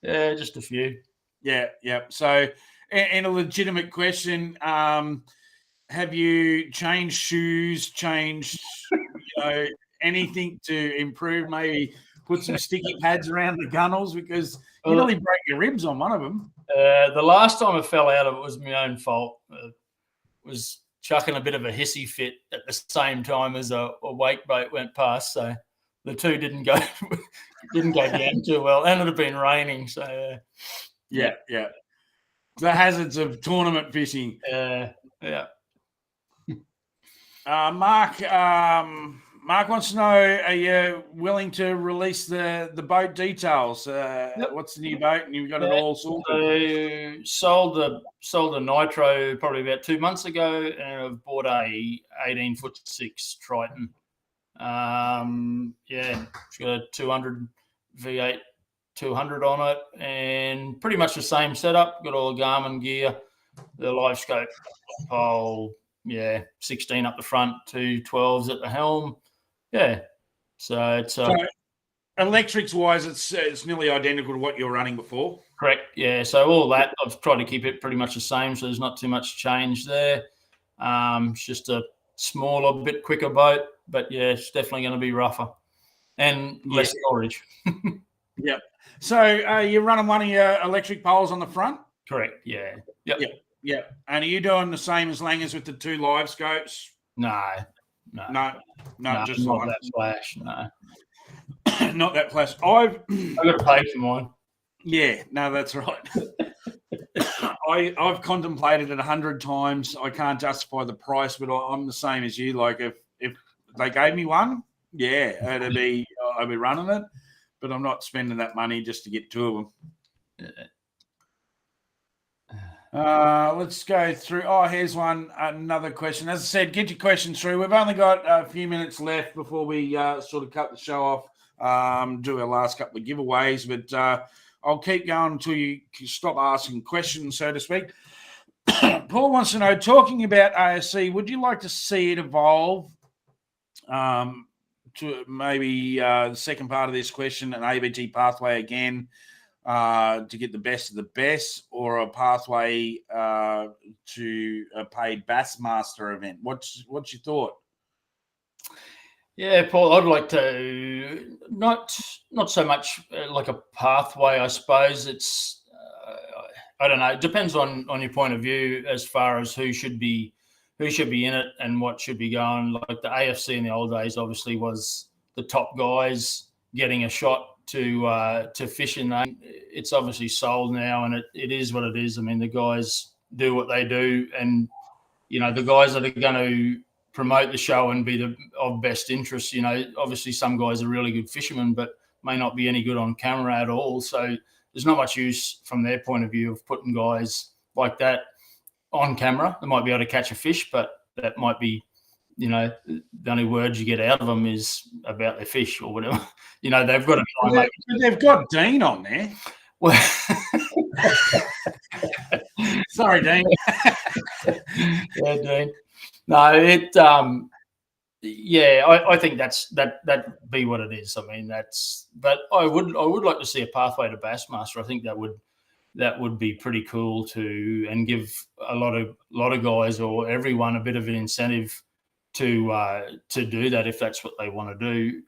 Speaker 2: Yeah, just a few.
Speaker 1: Yeah. So, in a legitimate question, have you changed shoes? Changed, anything to improve? Maybe put some sticky pads around the gunnels because you nearly broke your ribs on one of them.
Speaker 2: The last time I fell out of it was my own fault. Was chucking a bit of a hissy fit at the same time as a wake boat went past, so the two didn't go down too well, and it had been raining. So
Speaker 1: yeah. The hazards of tournament fishing.
Speaker 2: Yeah.
Speaker 1: Mark wants to know: are you willing to release the boat details?
Speaker 2: Yep.
Speaker 1: What's the new boat? And you've got it all sorted.
Speaker 2: So sold the Nitro probably about 2 months ago, and I've bought a 18'6" Triton. It's got a 200 V8 200 on it, and pretty much the same setup. Got all the Garmin gear, the live scope pole. 16 up the front, 2 12s at the helm. Yeah, so it's
Speaker 1: electrics wise, it's nearly identical to what you were running before.
Speaker 2: Correct. Yeah, so all that I've tried to keep it pretty much the same, so there's not too much change there. It's just a smaller, bit quicker boat, but yeah, it's definitely going to be rougher and less storage.
Speaker 1: Yep. So you're running one of your electric poles on the front?
Speaker 2: Correct. Yeah.
Speaker 1: Yep. And are you doing the same as Langers with the 2 live scopes?
Speaker 2: No,
Speaker 1: just
Speaker 2: not
Speaker 1: one.
Speaker 2: that flash. No,
Speaker 1: not that flash. I've
Speaker 2: got to pay for mine.
Speaker 1: Yeah, no, that's right. I've contemplated it 100 times. I can't justify the price, but I'm the same as you. Like if they gave me one, I'd be running it, but I'm not spending that money just to get 2 of them.
Speaker 2: Yeah.
Speaker 1: Let's go through. Here's another question. As I said, get your questions through. We've only got a few minutes left before we sort of cut the show off, do our last couple of giveaways, but I'll keep going until you stop asking questions, so to speak. Paul wants to know, talking about ASC, would you like to see it evolve to maybe the second part of this question, an ABT pathway again, to get the best of the best, or a pathway to a paid Bassmaster event? What's your thought?
Speaker 2: Yeah, Paul, I'd like to not so much like a pathway. I suppose it's I don't know. It depends on your point of view as far as who should be in it and what should be going. Like the AFC in the old days, obviously was the top guys getting a shot to fish in that. It's obviously sold now, and it is what it is. I mean, the guys do what they do, and the guys that are going to promote the show and be of best interest. Obviously some guys are really good fishermen, but may not be any good on camera at all. So there's not much use from their point of view of putting guys like that on camera. They might be able to catch a fish, but that might be the only words you get out of them is about their fish or whatever. They've got to try and make.
Speaker 1: They've got Dean on there.
Speaker 2: Well,
Speaker 1: sorry, Dean.
Speaker 2: Yeah, Dean. No, I think that be what it is. I mean, but I would like to see a pathway to Bassmaster. I think that would be pretty cool and give a lot of guys or everyone a bit of an incentive to do that if that's what they want to do.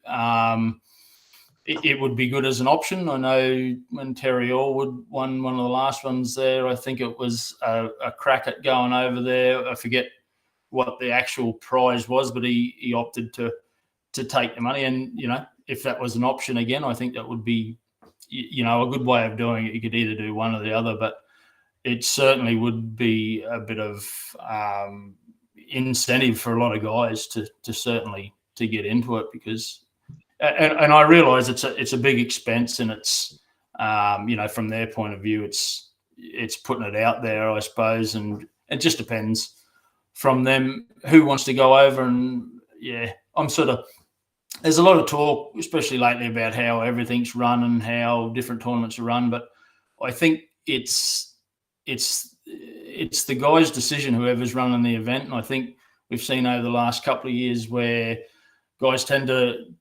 Speaker 2: It would be good as an option. I know when Terry Allwood won one of the last ones there, I think it was a crack at going over there. I forget what the actual prize was, but he opted to take the money. And, if that was an option again, I think that would be, a good way of doing it. You could either do one or the other, but it certainly would be a bit of incentive for a lot of guys to certainly to get into it, because and I realise it's a big expense, and it's from their point of view it's putting it out there, I suppose, and it just depends from them who wants to go over. And there's a lot of talk, especially lately, about how everything's run and how different tournaments are run, but I think it's the guy's decision, whoever's running the event. And I think we've seen over the last couple of years where guys tend to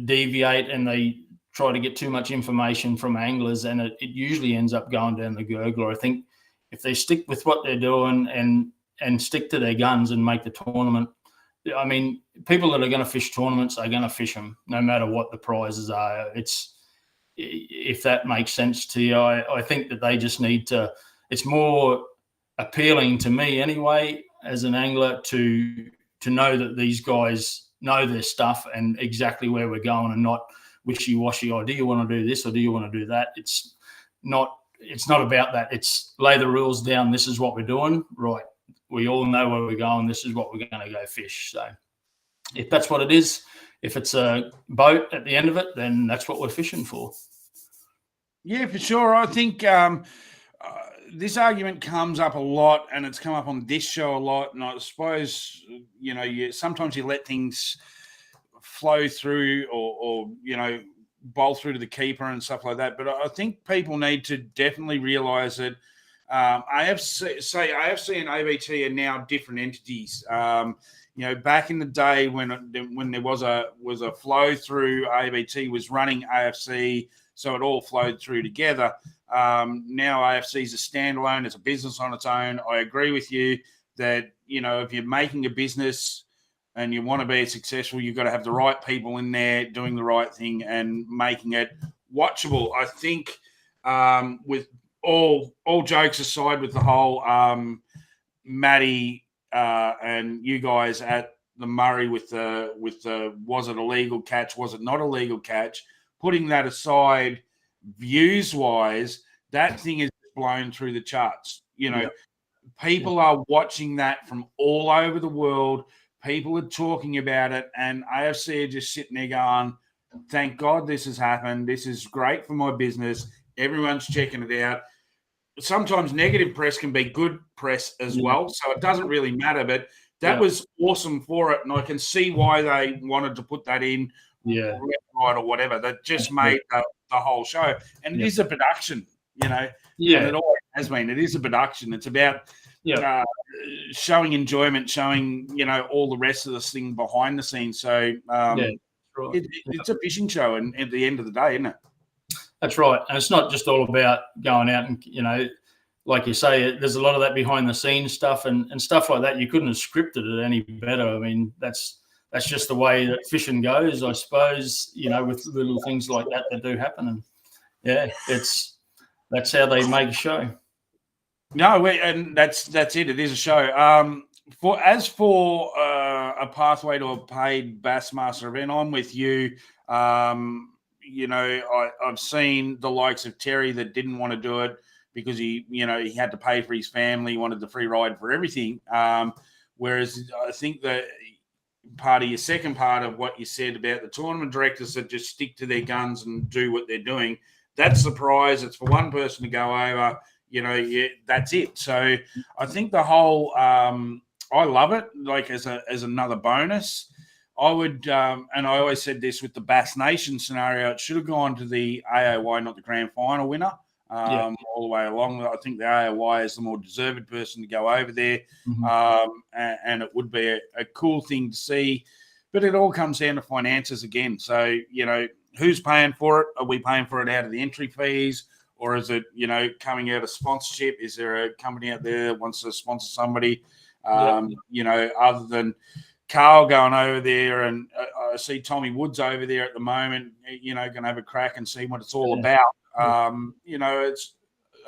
Speaker 2: deviate and they try to get too much information from anglers, and it usually ends up going down the gurgler. I think if they stick with what they're doing and stick to their guns and make the tournament, I mean, people that are going to fish tournaments are going to fish them no matter what the prizes are. If that makes sense to you, I think that they just need to. It's more appealing to me anyway as an angler to know that these guys know their stuff and exactly where we're going, and not wishy-washy. Do you want to do this or do you want to do that? It's not about that. It's lay the rules down. This is what we're doing. Right. We all know where we're going. This is what we're going to go fish. So if that's what it is, if it's a boat at the end of it, then that's what we're fishing for.
Speaker 1: Yeah, for sure. I think this argument comes up a lot, and it's come up on this show a lot. And I suppose, sometimes you let things flow through or bowl through to the keeper and stuff like that. But I think people need to definitely realise that AFC and ABT are now different entities. Back in the day when there was a flow through, ABT was running AFC, so it all flowed through together. Now AFC is a standalone, it's a business on its own. I agree with you that, if you're making a business and you want to be successful, you've got to have the right people in there doing the right thing and making it watchable. I think with all jokes aside, with the whole Matty and you guys at the Murray with the was it a legal catch, was it not a legal catch, putting that aside, views wise, that thing is blown through the charts. People are watching that from all over the world. People are talking about it, and AFC are just sitting there going, thank God this has happened. This is great for my business. Everyone's checking it out. Sometimes negative press can be good press as well, so it doesn't really matter. But that was awesome for it, and I can see why they wanted to put that in, right or whatever. That just made the whole show, and it is a production, and it always has been. It is a production. It's about showing enjoyment, showing all the rest of this thing behind the scenes. So it's a fishing show, and at the end of the day, isn't it?
Speaker 2: That's right. And it's not just all about going out and, like you say, there's a lot of that behind the scenes stuff and stuff like that. You couldn't have scripted it any better. I mean, that's just the way that fishing goes, I suppose, with little things like that do happen. And that's how they make a show.
Speaker 1: No, and that's it. It is a show. For a pathway to a paid Bassmaster event, I'm with you. I've seen the likes of Terry that didn't want to do it because he had to pay for his family. He wanted the free ride for everything. Whereas I think that part of your second part of what you said about the tournament directors that just stick to their guns and do what they're doing, that's the prize. It's for one person to go over. That's it. So I think the whole I love it. Like as another bonus, I would, and I always said this with the Bass Nation scenario, it should have gone to the AOY, not the grand final winner, all the way along. I think the AOY is the more deserved person to go over there, and it would be a cool thing to see. But it all comes down to finances again. So, who's paying for it? Are we paying for it out of the entry fees? Or is it, coming out of sponsorship? Is there a company out there that wants to sponsor somebody? Other than Carl going over there, and I see Tommy Woods over there at the moment, going to have a crack and see what it's all about. It's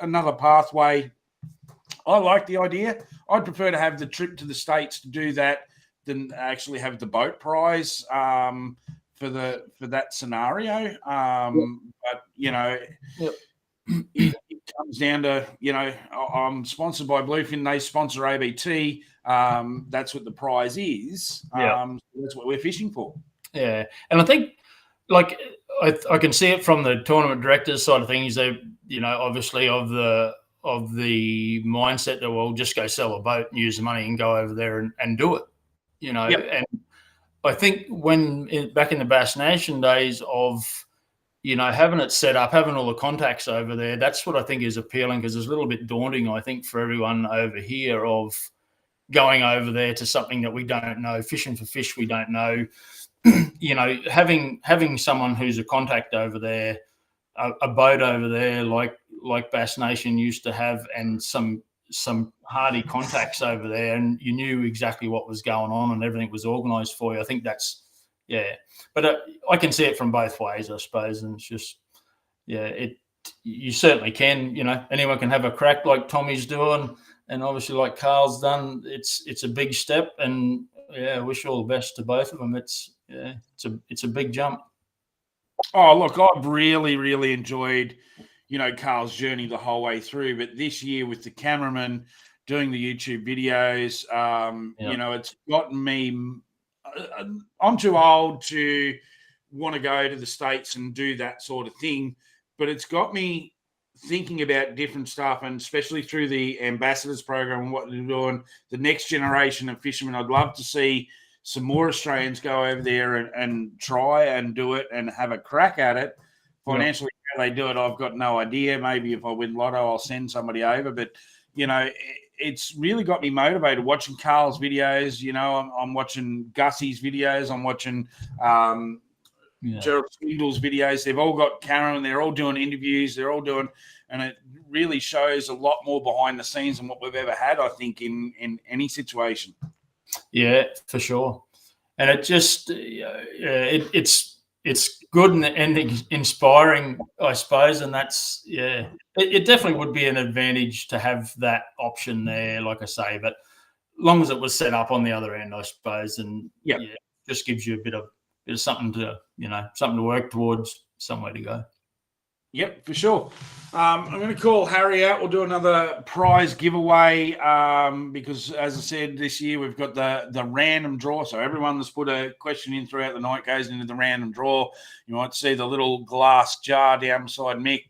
Speaker 1: another pathway. I like the idea. I'd prefer to have the trip to the States to do that than actually have the boat prize for that scenario. But, it comes down to, I'm sponsored by Bluefin. They sponsor ABT. That's what the prize is. So that's what we're fishing for.
Speaker 2: Yeah. And I think, like, I can see it from the tournament director's side of things. They, obviously of the mindset that we'll just go sell a boat and use the money and go over there and do it, And I think back in the Bass Nation days of, having it set up, having all the contacts over there, that's what I think is appealing, because it's a little bit daunting, I think, for everyone over here of going over there to something that we don't know, fishing for fish we don't know. Having someone who's a contact over there, a boat over there like Bass Nation used to have, and some hardy contacts over there, and you knew exactly what was going on and everything was organised for you. I think that's, but I can see it from both ways, I suppose, and it's just, you certainly can, anyone can have a crack like Tommy's doing, and obviously like Carl's done. It's a big step, and I wish all the best to both of them. It's a big jump.
Speaker 1: Oh, look, I've really, really enjoyed, Carl's journey the whole way through. But this year with the cameraman doing the YouTube videos, it's gotten me. I'm too old to want to go to the States and do that sort of thing, but it's got me thinking about different stuff, and especially through the ambassadors program and what they're doing, the next generation of fishermen. I'd love to see some more Australians go over there and try and do it and have a crack at it. Financially, how they do it, I've got no idea. Maybe if I win lotto, I'll send somebody over. But, it's really got me motivated watching Carl's videos. I'm watching Gussie's videos. I'm watching Gerald Swindle's videos. They've all got Karen. They're all doing interviews. They're all doing, and it really shows a lot more behind the scenes than what we've ever had, I think, in any situation. Yeah,
Speaker 2: for sure. And it just, it's good and inspiring, I suppose. And that's, it definitely would be an advantage to have that option there, like I say, but long as it was set up on the other end, I suppose. And just gives you a bit of something to, something to work towards, somewhere to go.
Speaker 1: Yep, for sure. I'm going to call Harry out. We'll do another prize giveaway because, as I said, this year we've got the random draw. So everyone that's put a question in throughout the night goes into the random draw. You might see the little glass jar down beside Mick.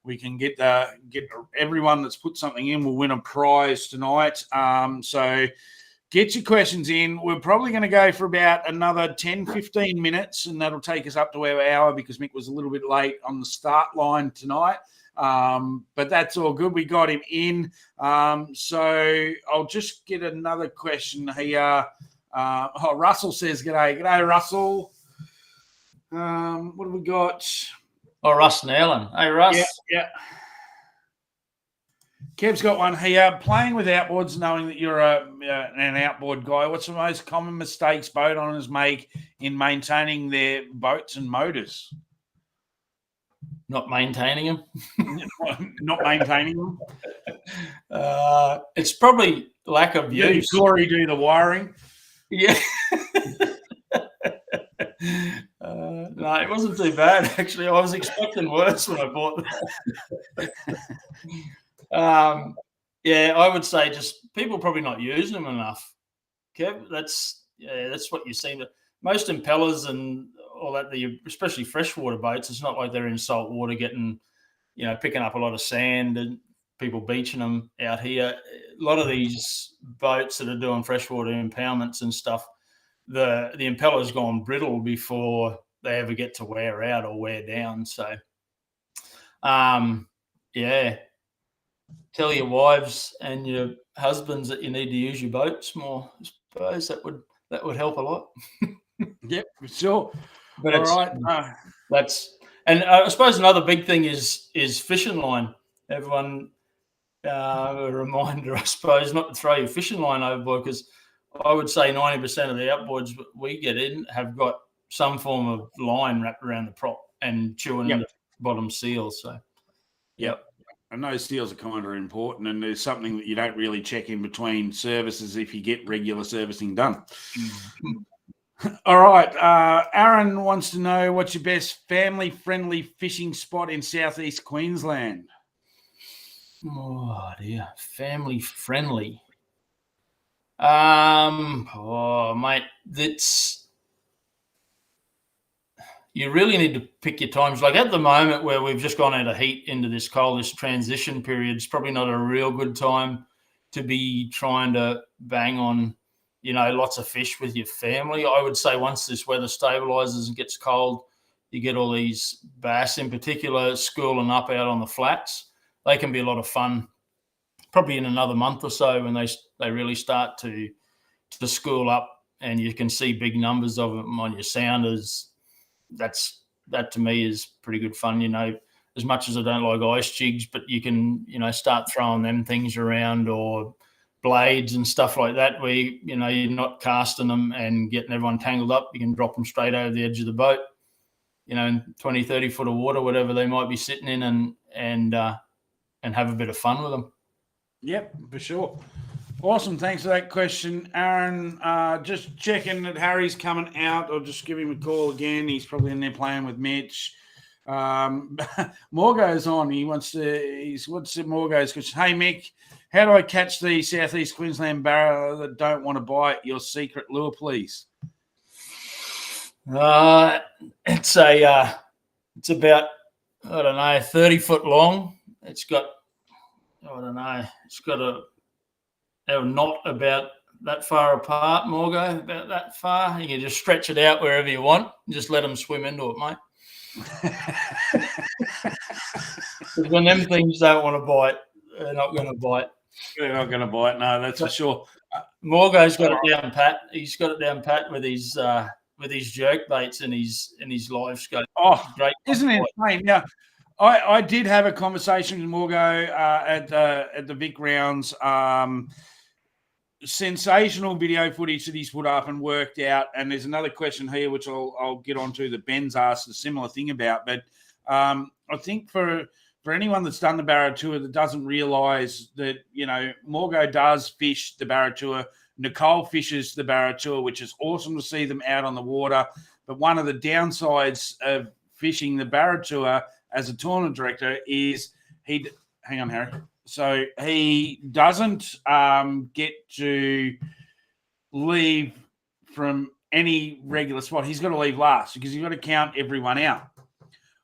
Speaker 1: We can get everyone that's put something in will win a prize tonight. So get your questions in. We're probably going to go for about another 10, 15 minutes, and that'll take us up to our hour because Mick was a little bit late on the start line tonight. But that's all good. We got him in. So I'll just get another question here. Russell says, G'day. G'day, Russell. What have we got?
Speaker 2: Oh, Russ Nellen. Hey, Russ.
Speaker 1: Yeah. Kev's got one here. Playing with outboards, knowing that you're an outboard guy, what's the most common mistakes boat owners make in maintaining their boats and motors?
Speaker 2: Not maintaining them.
Speaker 1: Not maintaining them.
Speaker 2: It's probably lack of use.
Speaker 1: Glory do the wiring.
Speaker 2: Yeah. No, it wasn't too bad, actually. I was expecting worse when I bought that. I would say just people probably not using them enough. Kev, that's what you see. Most impellers and all that, especially freshwater boats, it's not like they're in salt water getting, picking up a lot of sand and people beaching them out here. lot of these boats that are doing freshwater impoundments and stuff, the impeller's gone brittle before they ever get to wear out or wear down. So, yeah, tell your wives and your husbands that you need to use your boats more. I suppose that would help a lot.
Speaker 1: Yep, for sure.
Speaker 2: But
Speaker 1: All right.
Speaker 2: And I suppose another big thing is fishing line. Everyone, a reminder, I suppose, not to throw your fishing line overboard, because I would say 90% of the outboards we get in have got some form of line wrapped around the prop and chewing in the bottom seal. So,
Speaker 1: yep. And those seals are kind of important, and there's something that you don't really check in between services if you get regular servicing done. All right. Aaron wants to know, what's your best family-friendly fishing spot in southeast Queensland?
Speaker 2: Oh dear, family-friendly. Mate, you really need to pick your times. Like at the moment where we've just gone out of heat into this cold, this transition period, it's probably not a real good time to be trying to bang on, lots of fish with your family. I would say once this weather stabilizes and gets cold, you get all these bass in particular schooling up out on the flats. They can be a lot of fun. Probably in another month or so when they really start to school up and you can see big numbers of them on your sounders. That to me is pretty good fun, as much as I don't like ice jigs, but you can, start throwing them things around, or blades and stuff like that where, you're not casting them and getting everyone tangled up. You can drop them straight over the edge of the boat, in 20, 30 foot of water, whatever they might be sitting in, and have a bit of fun with them.
Speaker 1: Yep, for sure. Awesome. Thanks for that question, Aaron. Just checking that Harry's coming out. I'll just give him a call again. He's probably in there playing with Mitch. Morgo's on. What's Morgo's question? Hey, Mick, how do I catch the southeast Queensland barra that don't want to bite? Your secret lure, please.
Speaker 2: It's about, 30 foot long. It's got a knot about that far apart, Morgo, about that far. You can just stretch it out wherever you want and just let them swim into it, mate. When them things don't want to bite, they're not going to bite.
Speaker 1: They're not going to bite, no, that's for sure.
Speaker 2: Morgo's got it down pat. He's got it down pat with his jerk baits and his live scope.
Speaker 1: Oh, great. Isn't it insane? Yeah. I did have a conversation with Morgo at the Vic rounds. Sensational video footage that he's put up and worked out. And there's another question here, which I'll get onto, that Ben's asked a similar thing about. But I think for anyone that's done the Barra Tour that doesn't realise that, Morgo does fish the Barra Tour. Nicole fishes the Barra Tour, which is awesome to see them out on the water. But one of the downsides of fishing the Barra Tour as a tournament director is hang on, Harry. So he doesn't get to leave from any regular spot. He's got to leave last because he's got to count everyone out.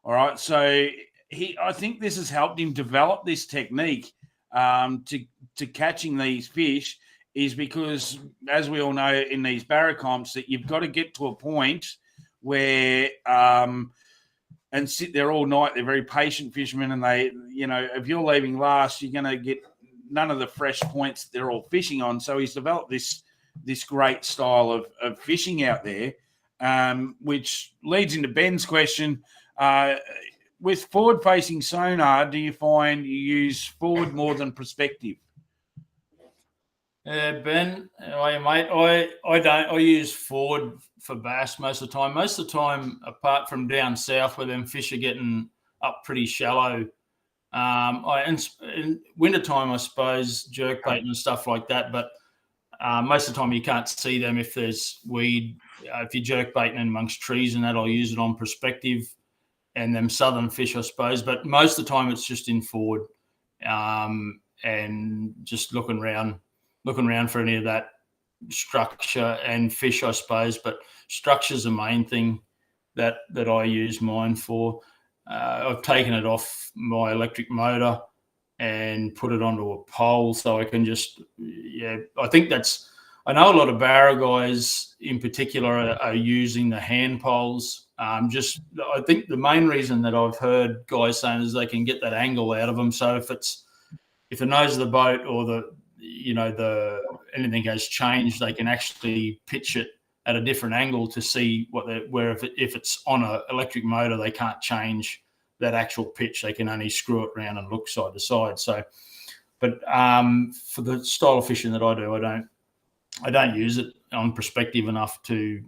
Speaker 1: All right. So I think this has helped him develop this technique to catching these fish, is because, as we all know in these barra comps, that you've got to get to a point where and sit there all night. They're very patient fishermen, and they, if you're leaving last, you're going to get none of the fresh points that they're all fishing on. So he's developed this great style of fishing out there, which leads into Ben's question. With forward-facing sonar, do you find you use forward more than perspective?
Speaker 2: Ben, mate, I don't. I use forward for bass most of the time. Most of the time, apart from down south where them fish are getting up pretty shallow, in wintertime, I suppose, jerkbait and stuff like that. But most of the time, you can't see them if there's weed. If you're jerkbaiting amongst trees and that, I'll use it on perspective and them southern fish, I suppose. But most of the time, it's just in forward and just looking around for any of that structure and fish, I suppose. But structure's the main thing that I use mine for. I've taken it off my electric motor and put it onto a pole so I can just, I think that's, I know a lot of barra guys in particular are using the hand poles. I think the main reason that I've heard guys saying is they can get that angle out of them. So if the nose of the boat or anything has changed, they can actually pitch it at a different angle to see if it's on an electric motor, they can't change that actual pitch. They can only screw it around and look side to side. So, but for the style of fishing that I do, I don't use it on perspective enough to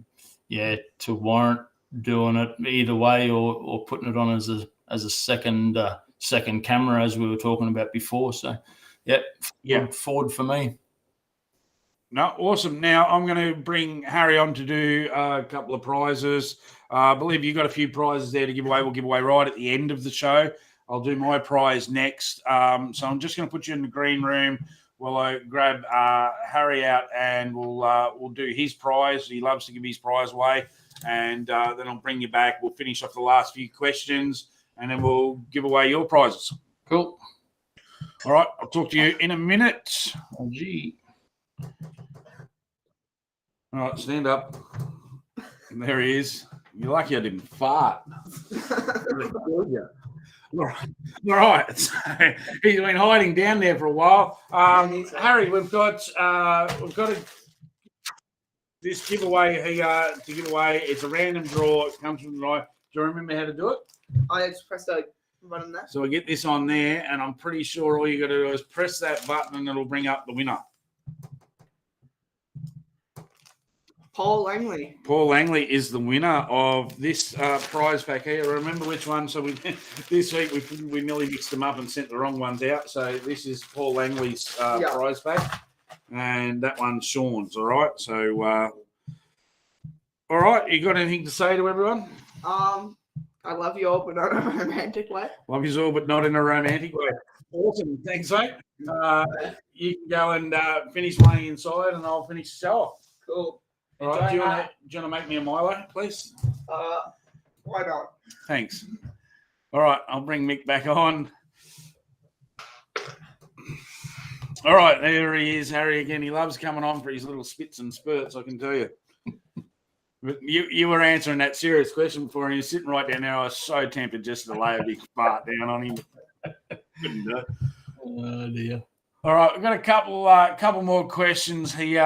Speaker 2: warrant doing it either way or putting it on as a second camera, as we were talking about before. So, forward for me.
Speaker 1: No, awesome. Now I'm going to bring Harry on to do a couple of prizes. I believe you've got a few prizes there to give away. We'll give away right at the end of the show. I'll do my prize next. So I'm just going to put you in the green room while I grab Harry out, and we'll do his prize. He loves to give his prize away, and then I'll bring you back. We'll finish off the last few questions, and then we'll give away your prizes.
Speaker 2: Cool.
Speaker 1: All right, I'll talk to you in a minute.
Speaker 2: Oh, gee.
Speaker 1: All right, stand up. And there he is. You're lucky I didn't fart. All right. So he's been hiding down there for a while. Harry, we've got this giveaway here to give away. It's a random draw. It comes from the right. Do you remember how to do it?
Speaker 3: I just press the button there.
Speaker 1: So I get this on there, and I'm pretty sure all you got to do is press that button, and it'll bring up the winner.
Speaker 3: Paul Langley.
Speaker 1: Paul Langley is the winner of this prize pack here. Remember which one? So this week we nearly mixed them up and sent the wrong ones out. So this is Paul Langley's prize pack, and that one's Sean's. All right. So all right, you got anything to say to everyone?
Speaker 3: I love you all, but not in a romantic way.
Speaker 1: Love you all, but not in a romantic way. Awesome. Thanks, mate. You can go and finish playing inside, and I'll finish the show off.
Speaker 3: Cool.
Speaker 1: All right. Do you want to make me a Milo, please?
Speaker 3: Why not?
Speaker 1: Thanks. All right. I'll bring Mick back on. All right. There he is, Harry, again. He loves coming on for his little spits and spurts, I can tell you. But you were answering that serious question before, and you're sitting right down there. I was so tempted just to lay a big fart down on him. Couldn't do it.
Speaker 2: Oh, dear.
Speaker 1: All right, we've got a couple more questions here.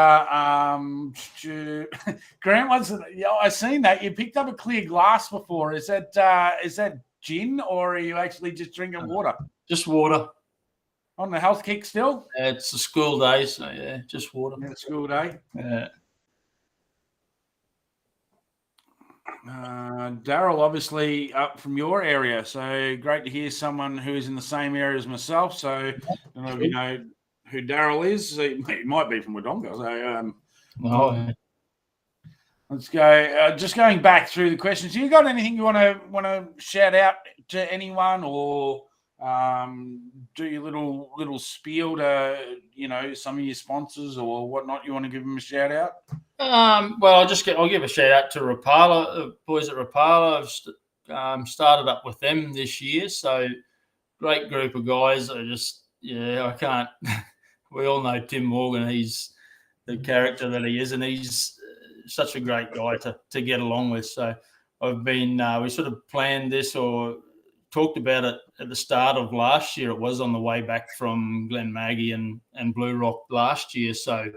Speaker 1: Grant wants to, I've seen that you picked up a clear glass before. Is that gin, or are you actually just drinking water?
Speaker 2: Just water.
Speaker 1: On the health kick still?
Speaker 2: It's a school day, so yeah, just water.
Speaker 1: Yeah, school day.
Speaker 2: Yeah.
Speaker 1: Daryl, obviously up from your area, so great to hear someone who is in the same area as myself. So I don't know if you know who Daryl is. He might be from Wodonga. So let's go. Just going back through the questions. You got anything you want to shout out to anyone, or do your little spiel to some of your sponsors or whatnot? You want to give them a shout out?
Speaker 2: Well, I'll give a shout out to Rapala, the boys at Rapala. I've started up with them this year, so great group of guys. I can't. We all know Tim Morgan. He's the character that he is, and he's such a great guy to get along with. So I've been. We sort of planned this or talked about it at the start of last year. It was on the way back from Glen Maggie and Blue Rock last year. So.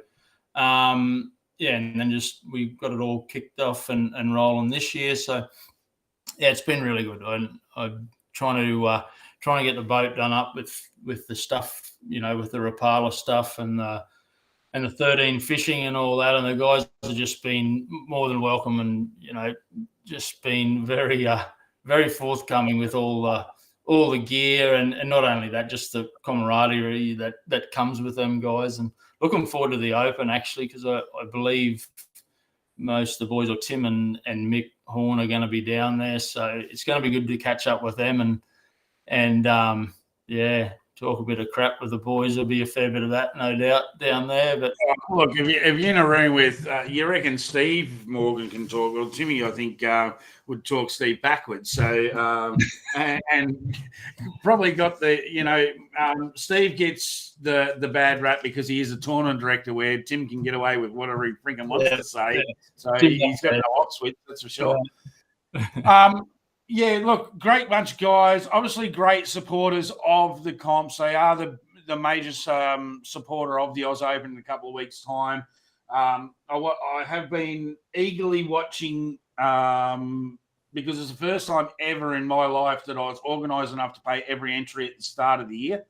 Speaker 2: And then we got it all kicked off and rolling this year. So, yeah, it's been really good. I'm trying to get the boat done up with the stuff, with the Rapala stuff and the 13 fishing and all that. And the guys have just been more than welcome and, just been very, very forthcoming with all the gear and not only that, just the camaraderie that comes with them guys. And looking forward to the Open, actually, because I believe most of the boys, or Tim and Mick Horn, are going to be down there. So it's going to be good to catch up with them and talk a bit of crap with the boys. There'll be a fair bit of that, no doubt, down there. But
Speaker 1: look, if you're in a room with, you reckon Steve Morgan can talk? Well, Timmy, I think, would talk Steve backwards. So, and probably got Steve gets the bad rap because he is a tournament director, where Tim can get away with whatever he freaking wants to say. Yeah. So he's got no off switch, that's for sure. Yeah, look, great bunch of guys. Obviously, great supporters of the comps. They are the major supporter of the Oz Open in a couple of weeks' time. I have been eagerly watching because it's the first time ever in my life that I was organised enough to pay every entry at the start of the year.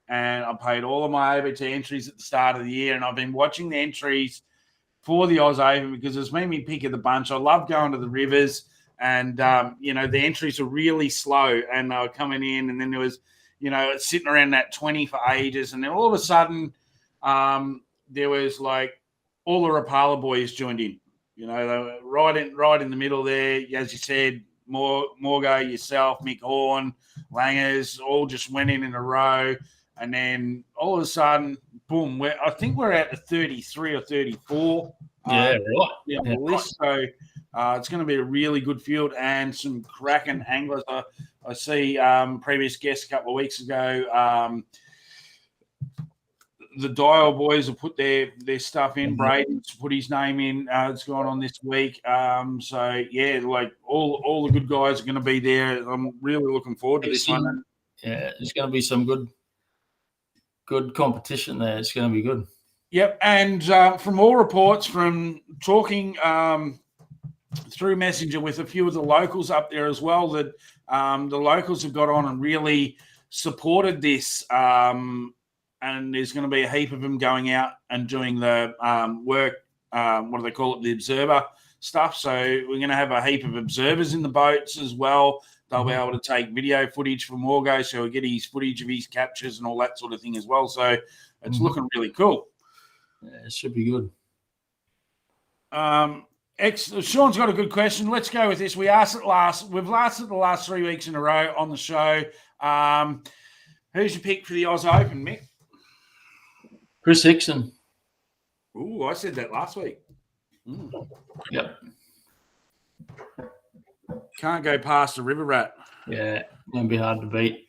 Speaker 1: And I paid all of my ABT entries at the start of the year. And I've been watching the entries for the Oz Open because it's made me pick of the bunch. I love going to the rivers. And, the entries are really slow and they were coming in, and then there was, sitting around that 20 for ages. And then all of a sudden there was like all the Rapala boys joined in, they were right in the middle there. As you said, Morgo, yourself, Mick Horn, Langers, all just went in a row. And then all of a sudden, boom, I think we're at the 33 or 34.
Speaker 2: Right.
Speaker 1: On the list. So it's going to be a really good field and some cracking anglers. I see previous guests a couple of weeks ago. The Dial boys will put their stuff in. Braden's put his name in. It's going on this week. So yeah, like all the good guys are going to be there. I'm really looking forward to this one.
Speaker 2: Yeah, it's going to be some good competition there. It's going to be good.
Speaker 1: Yep, and from all reports, from talking through Messenger with a few of the locals up there as well, that the locals have got on and really supported this. And there's going to be a heap of them going out and doing the work, what do they call it, the observer stuff. So we're going to have a heap of observers in the boats as well. They'll be able to take video footage from Morgo, so we'll get his footage of his captures and all that sort of thing as well. So it's looking really cool.
Speaker 2: Yeah, it should be good.
Speaker 1: Sean's got a good question. Let's go with this. We've asked it the last 3 weeks in a row on the show. Who's your pick for the Oz Open, Mick?
Speaker 2: Chris Hickson.
Speaker 1: Ooh, I said that last week.
Speaker 2: Yep.
Speaker 1: Can't go past a river rat.
Speaker 2: Yeah, going to be hard to beat.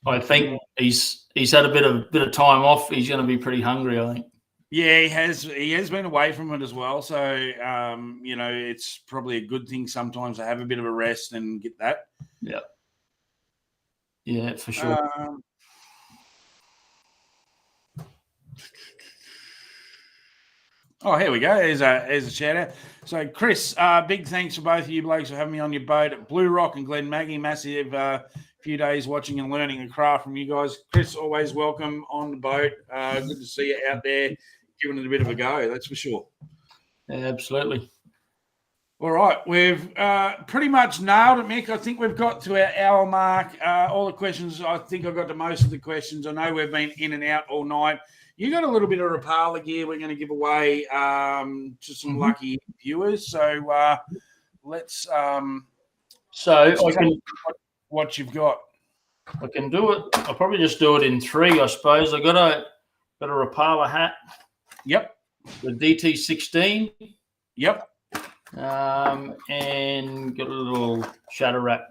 Speaker 2: I think he's had a bit of time off. He's going to be pretty hungry, I think.
Speaker 1: Yeah, he has been away from it as well. So, it's probably a good thing sometimes to have a bit of a rest and get that.
Speaker 2: Yeah. Yeah, for sure.
Speaker 1: Here we go. There's a shout out. So, Chris, big thanks for both of you blokes for having me on your boat at Blue Rock and Glen Maggie. Massive few days watching and learning a craft from you guys. Chris, always welcome on the boat. Good to see you out there giving it a bit of a go, that's for sure.
Speaker 2: Yeah, absolutely.
Speaker 1: All right, we've pretty much nailed it, Mick. I think we've got to our hour mark. All the questions, I think I got to most of the questions. I know we've been in and out all night. You got a little bit of Rapala gear we're going to give away to some lucky viewers. So let's what you've got.
Speaker 2: I can do it. I'll probably just do it in 3, I suppose. I got a Rapala hat.
Speaker 1: Yep.
Speaker 2: The DT16.
Speaker 1: Yep.
Speaker 2: And got a little shadow wrap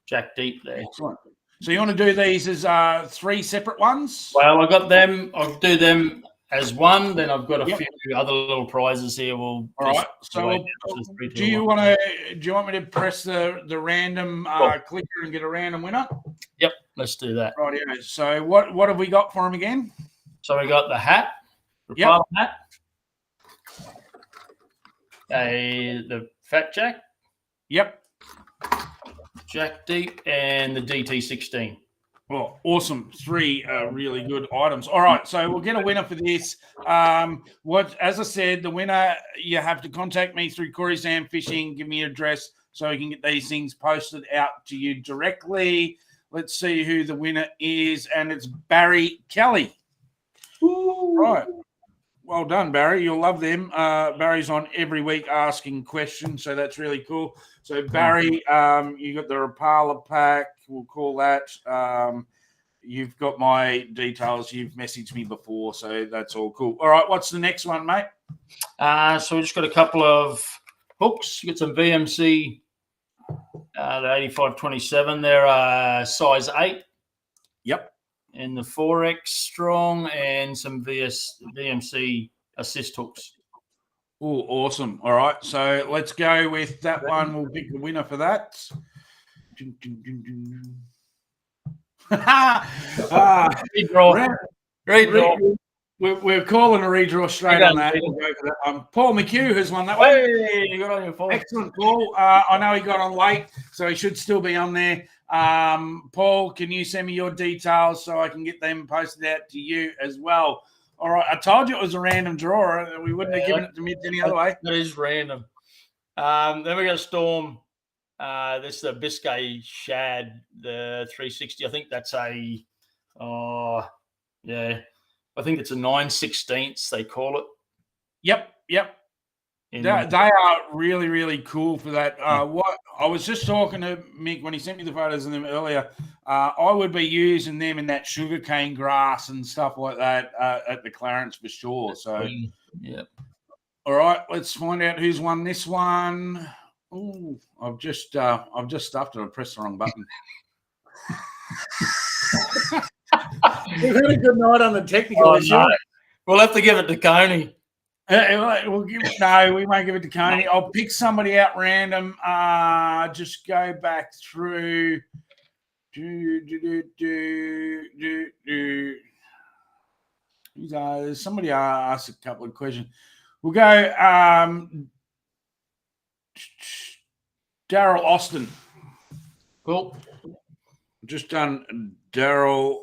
Speaker 2: Jack Deep there.
Speaker 1: Excellent. So you want to do these as 3 separate ones?
Speaker 2: Well, I got them. I'll do them as one. Then I've got a few other little prizes here.
Speaker 1: All right. So do you want me to press the random clicker and get a random winner?
Speaker 2: Yep. Let's do that.
Speaker 1: Right. Yeah. So what have we got for him again?
Speaker 2: So we got the hat, Rapala hat, the Fat Jack.
Speaker 1: Yep.
Speaker 2: Jack Deep and the DT16.
Speaker 1: Oh, awesome. 3 really good items. All right, so we'll get a winner for this. As I said, the winner, you have to contact me through Corey Sam Fishing, give me your address so we can get these things posted out to you directly. Let's see who the winner is, and it's Barry Kelly. Ooh. Right. Well done, Barry. You'll love them. Barry's on every week asking questions, so that's really cool. So, Barry, you got the Rapala pack. We'll call that. you've got my details. You've messaged me before, so that's all cool. All right, what's the next one, mate?
Speaker 2: So we just got a couple of hooks. You got some VMC, the 8527. They're size 8.
Speaker 1: Yep.
Speaker 2: And the 4X strong, and some VMC assist hooks.
Speaker 1: Oh, awesome. All right, so let's go with that one. We'll pick the winner for that.
Speaker 2: Redraw.
Speaker 1: We're calling a redraw straight on that. We'll go for that one. Paul McHugh has won that one.
Speaker 2: Hey, you got on your phone.
Speaker 1: Excellent, Paul. I know he got on late, so he should still be on there. Paul, can you send me your details so I can get them posted out to you as well? All right. I told you it was a random draw. We wouldn't have given it to Mitch any other way.
Speaker 2: That is random. Then we got a Storm. This is a Biscay Shad, the 360. I think that's a, I think it's a 9/16 they call it.
Speaker 1: Yep. They are really, really cool for that. What I was just talking to Mick when he sent me the photos of them earlier. I would be using them in that sugarcane grass and stuff like that at the Clarence for sure. So,
Speaker 2: yeah.
Speaker 1: All right, let's find out who's won this one. Oh, I've just stuffed it. I pressed the wrong button. We've had a good night on the technical issue.
Speaker 2: No. We'll have to give it to Coney.
Speaker 1: We won't give it to Coney. I'll pick somebody out random. Just go back through. Somebody asked a couple of questions. We'll go Daryl Austin.
Speaker 2: Cool.
Speaker 1: Just done Daryl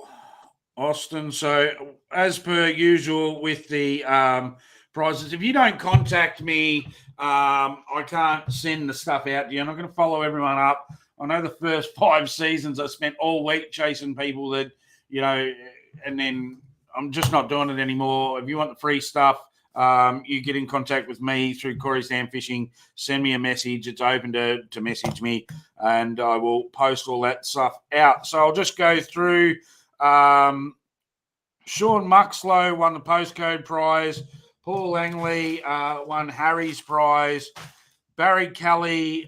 Speaker 1: Austin. So as per usual with the prizes, if you don't contact me, I can't send the stuff out to you. I'm not going to follow everyone up. I know the first 5 seasons I spent all week chasing people that, and then I'm just not doing it anymore. If you want the free stuff, you get in contact with me through Corey's Dam Fishing. Send me a message. It's open to message me, and I will post all that stuff out. So I'll just go through. Sean Muxlow won the postcode prize. Paul Langley won Harry's prize. Barry Kelly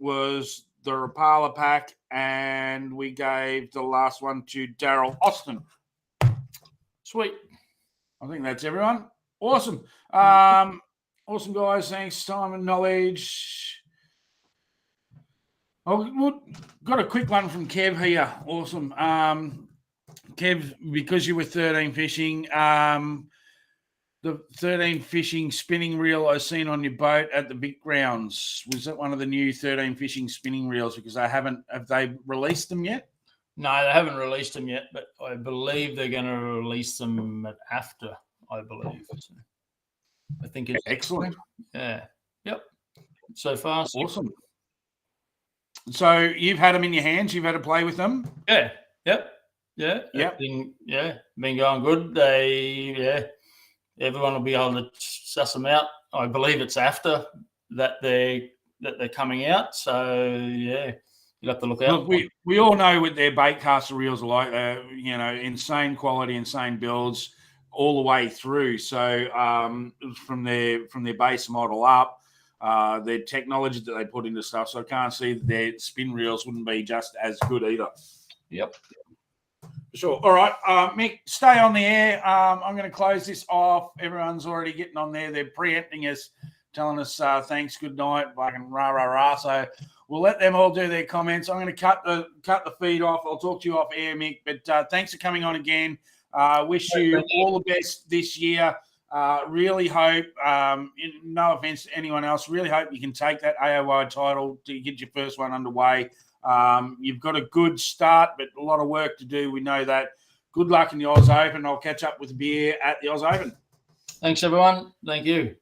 Speaker 1: was the Rapala pack, and we gave the last one to Daryl Austin.
Speaker 2: Sweet.
Speaker 1: I think that's everyone. Awesome. Awesome, guys. Thanks. Time and knowledge. Got a quick one from Kev here. Awesome. Kev, because you were 13 fishing, the 13 fishing spinning reel I seen on your boat at the big grounds, was that one of the new 13 fishing spinning reels? Because have they released them yet?
Speaker 2: No, they haven't released them yet, but I believe they're going to release them after, I believe. So I think it's
Speaker 1: excellent.
Speaker 2: Yeah. Yep. So far.
Speaker 1: Awesome. So you've had them in your hands, you've had to play with them?
Speaker 2: Yeah. Yep. Yeah.
Speaker 1: Yep.
Speaker 2: Been going good. Everyone will be able to suss them out. I believe it's after that they're coming out. So yeah, you'll have to look out.
Speaker 1: Look, we all know what their baitcaster reels are like. Insane quality, insane builds all the way through. So from their base model up, their technology that they put into stuff. So I can't see that their spin reels wouldn't be just as good either.
Speaker 2: Yep.
Speaker 1: Sure. All right, Mick, stay on the air. I'm going to close this off. Everyone's already getting on there. They're preempting us, telling us thanks, good night, fucking rah, rah, rah. So we'll let them all do their comments. I'm going to cut the feed off. I'll talk to you off air, Mick. But thanks for coming on again. Wish you all the best this year. Really hope, no offense to anyone else, really hope you can take that AOY title to get your first one underway. You've got a good start, but a lot of work to do. We know that. Good luck in the Oz Open. I'll catch up with beer at the Oz Open.
Speaker 2: Thanks, everyone. Thank you.